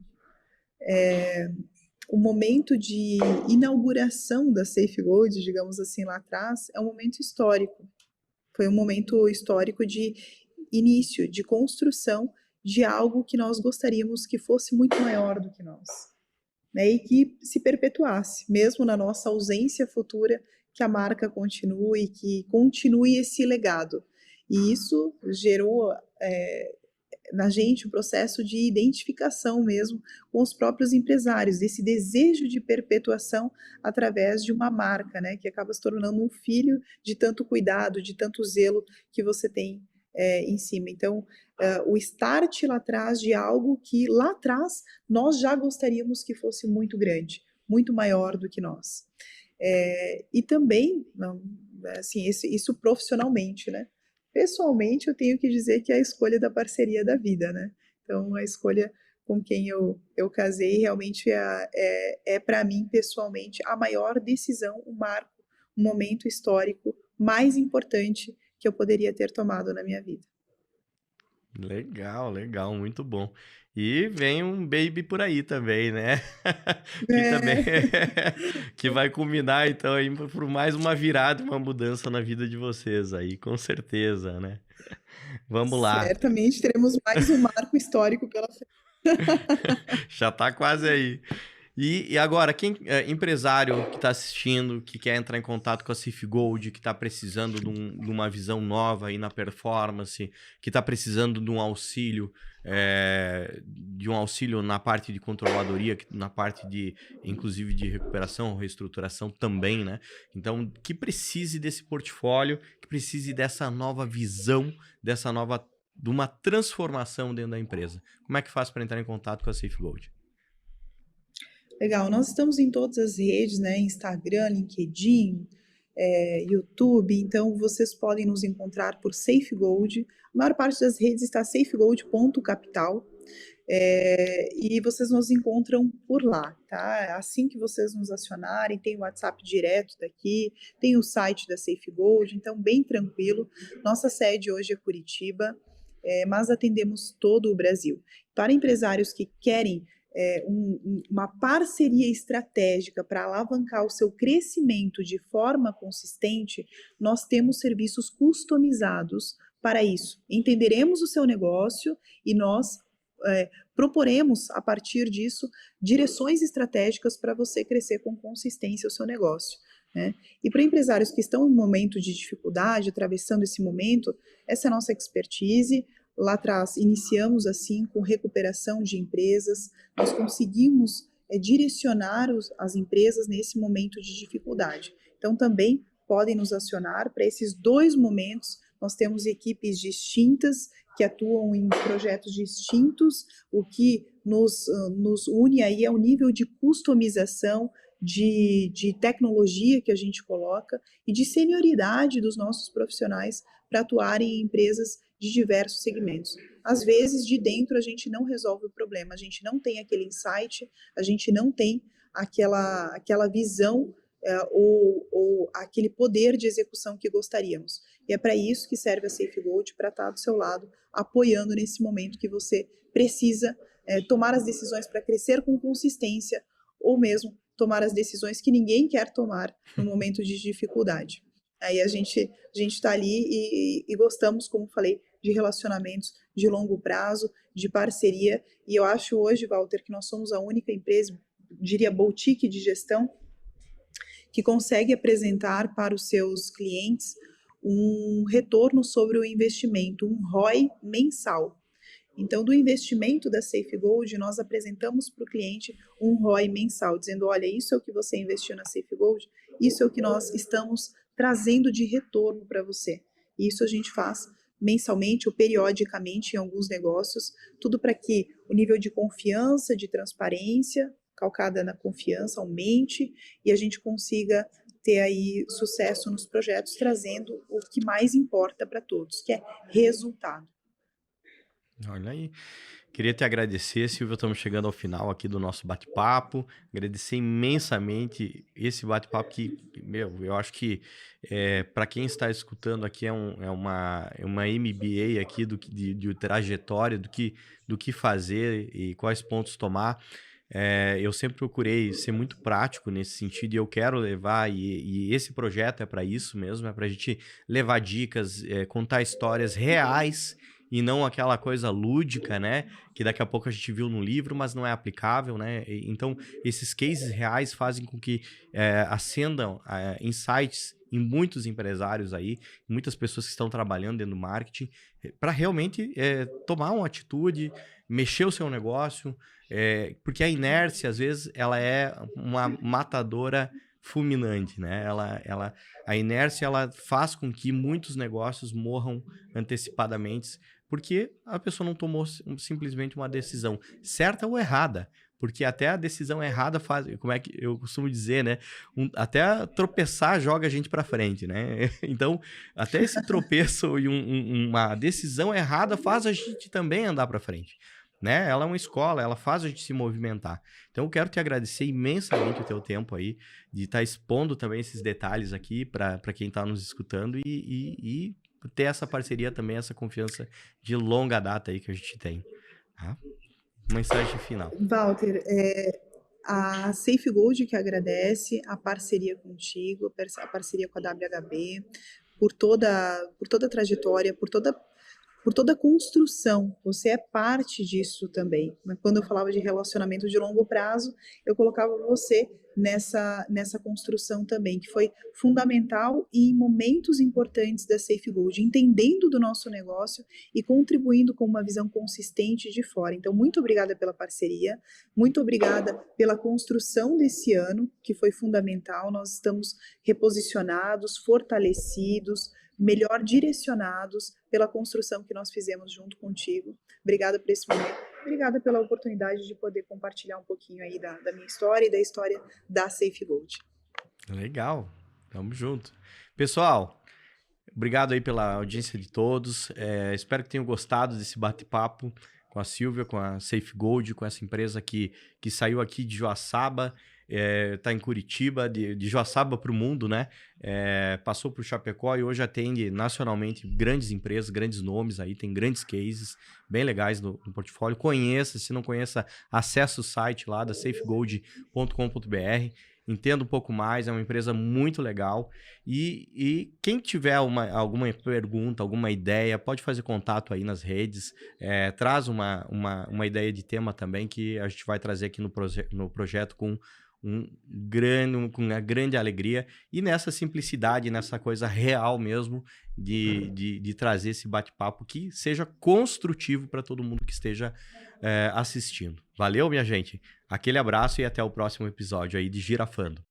o momento de inauguração da Safe Gold, digamos assim, lá atrás, é um momento histórico. Foi um momento histórico de início, de construção de algo que nós gostaríamos que fosse muito maior do que nós, né? E que se perpetuasse, mesmo na nossa ausência futura, que a marca continue, que continue esse legado. E isso gerou na gente o processo de identificação mesmo com os próprios empresários, esse desejo de perpetuação através de uma marca, né, que acaba se tornando um filho de tanto cuidado, de tanto zelo que você tem em cima. Então, o start lá atrás de algo que lá atrás nós já gostaríamos que fosse muito grande, muito maior do que nós. E também, assim, isso profissionalmente, né? Pessoalmente, eu tenho que dizer que é a escolha da parceria da vida, né? Então, a escolha com quem eu casei realmente para mim, pessoalmente, a maior decisão, um marco, um momento histórico mais importante que eu poderia ter tomado na minha vida. Legal, legal, muito bom. E vem um baby por aí também, né? Que também É, que vai culminar então aí por mais uma virada, uma mudança na vida de vocês aí, com certeza, né? Vamos lá. certamente teremos mais um marco histórico pela frente. Já tá quase aí. E agora, quem empresário que está assistindo, que quer entrar em contato com a Safe Gold, que está precisando de uma visão nova aí na performance, que está precisando de um auxílio na parte de controladoria, na parte de, inclusive, de recuperação, reestruturação também, né? Então, que precise desse portfólio, que precise dessa nova visão, de uma transformação dentro da empresa. Como é que faz para entrar em contato com a Safe Gold? Legal, nós estamos em todas as redes, né? Instagram, LinkedIn, YouTube, então vocês podem nos encontrar por Safe Gold. A maior parte das redes está safegold.capital. E vocês nos encontram por lá, tá? Assim que vocês nos acionarem, tem o WhatsApp direto daqui, tem o site da Safe Gold, então bem tranquilo. Nossa sede hoje é Curitiba, mas atendemos todo o Brasil. Para empresários que querem uma parceria estratégica para alavancar o seu crescimento de forma consistente, nós temos serviços customizados para isso. Entenderemos o seu negócio e nós proporemos, a partir disso, direções estratégicas para você crescer com consistência o seu negócio, né? E para empresários que estão em um momento de dificuldade, atravessando esse momento, essa é a nossa expertise. Lá atrás, iniciamos assim com recuperação de empresas, nós conseguimos direcionar as empresas nesse momento de dificuldade. Então, também podem nos acionar para esses dois momentos. Nós temos equipes distintas que atuam em projetos distintos, o que nos une aí é o nível de customização, de tecnologia que a gente coloca e de senioridade dos nossos profissionais para atuarem em empresas de diversos segmentos. Às vezes, de dentro, a gente não resolve o problema, a gente não tem aquele insight, a gente não tem aquela visão ou aquele poder de execução que gostaríamos. E é para isso que serve a Safe Gold, para estar do seu lado, apoiando nesse momento que você precisa tomar as decisões para crescer com consistência, ou mesmo tomar as decisões que ninguém quer tomar no momento de dificuldade. Aí a gente está ali e gostamos, como falei, de relacionamentos de longo prazo, de parceria. E eu acho hoje, Walter, que nós somos a única empresa, diria boutique de gestão, que consegue apresentar para os seus clientes um retorno sobre o investimento, um ROI mensal. Então, do investimento da Safe Gold, nós apresentamos para o cliente um ROI mensal, dizendo, olha, isso é o que você investiu na Safe Gold, isso é o que nós estamos trazendo de retorno para você. Isso a gente faz mensalmente ou periodicamente em alguns negócios, tudo para que o nível de confiança, de transparência, calcada na confiança, aumente e a gente consiga ter aí sucesso nos projetos, trazendo o que mais importa para todos, que é resultado. Olha aí. Queria te agradecer, Silvia. Estamos chegando ao final aqui do nosso bate-papo. Agradecer imensamente esse bate-papo que, eu acho que para quem está escutando aqui é uma MBA aqui de trajetória, do que fazer e quais pontos tomar. Eu sempre procurei ser muito prático nesse sentido e eu quero levar, e esse projeto é para isso mesmo, é para a gente levar dicas, contar histórias reais e não aquela coisa lúdica, né? Que daqui a pouco a gente viu no livro, mas não é aplicável, né? Então, esses cases reais fazem com que acendam insights em muitos empresários aí, muitas pessoas que estão trabalhando dentro do marketing, para realmente tomar uma atitude, mexer o seu negócio, porque a inércia, às vezes, ela é uma matadora fulminante, né? A inércia, ela faz com que muitos negócios morram antecipadamente, porque a pessoa não tomou simplesmente uma decisão, certa ou errada. Porque até a decisão errada faz, como é que eu costumo dizer, né? Até tropeçar joga a gente para frente, né? Então, até esse tropeço e uma decisão errada faz a gente também andar para frente, né? Ela é uma escola, ela faz a gente se movimentar. Então, eu quero te agradecer imensamente o teu tempo aí, de estar expondo também esses detalhes aqui para quem está nos escutando e ter essa parceria também, essa confiança de longa data aí que a gente tem. Tá? Mensagem final. Walter, a Safegold que agradece a parceria contigo, a parceria com a WHB, por toda a trajetória, por toda a construção. Você é parte disso também. Quando eu falava de relacionamento de longo prazo, eu colocava você nessa construção também, que foi fundamental e em momentos importantes da Safegold, entendendo do nosso negócio e contribuindo com uma visão consistente de fora. Então, muito obrigada pela parceria, muito obrigada pela construção desse ano, que foi fundamental. Nós estamos reposicionados, fortalecidos, melhor direcionados pela construção que nós fizemos junto contigo. Obrigada por esse momento. Obrigada pela oportunidade de poder compartilhar um pouquinho aí da minha história e da história da Safegold. Legal. Tamo junto. Pessoal, obrigado aí pela audiência de todos. Espero que tenham gostado desse bate-papo com a Silvia, com a Safegold, com essa empresa que saiu aqui de Joaçaba, tá em Curitiba, de Joaçaba para o mundo, né? Passou por Chapecó e hoje atende nacionalmente grandes empresas, grandes nomes aí, tem grandes cases bem legais no portfólio. Conheça, se não conheça, acesse o site lá da safegold.com.br. Entenda um pouco mais, é uma empresa muito legal. E quem tiver alguma pergunta, alguma ideia, pode fazer contato aí nas redes. Traz uma ideia de tema também que a gente vai trazer aqui no projeto com uma grande alegria e nessa simplicidade, nessa coisa real mesmo de trazer esse bate-papo que seja construtivo para todo mundo que esteja assistindo. Valeu, minha gente? Aquele abraço e até o próximo episódio aí de Girafando.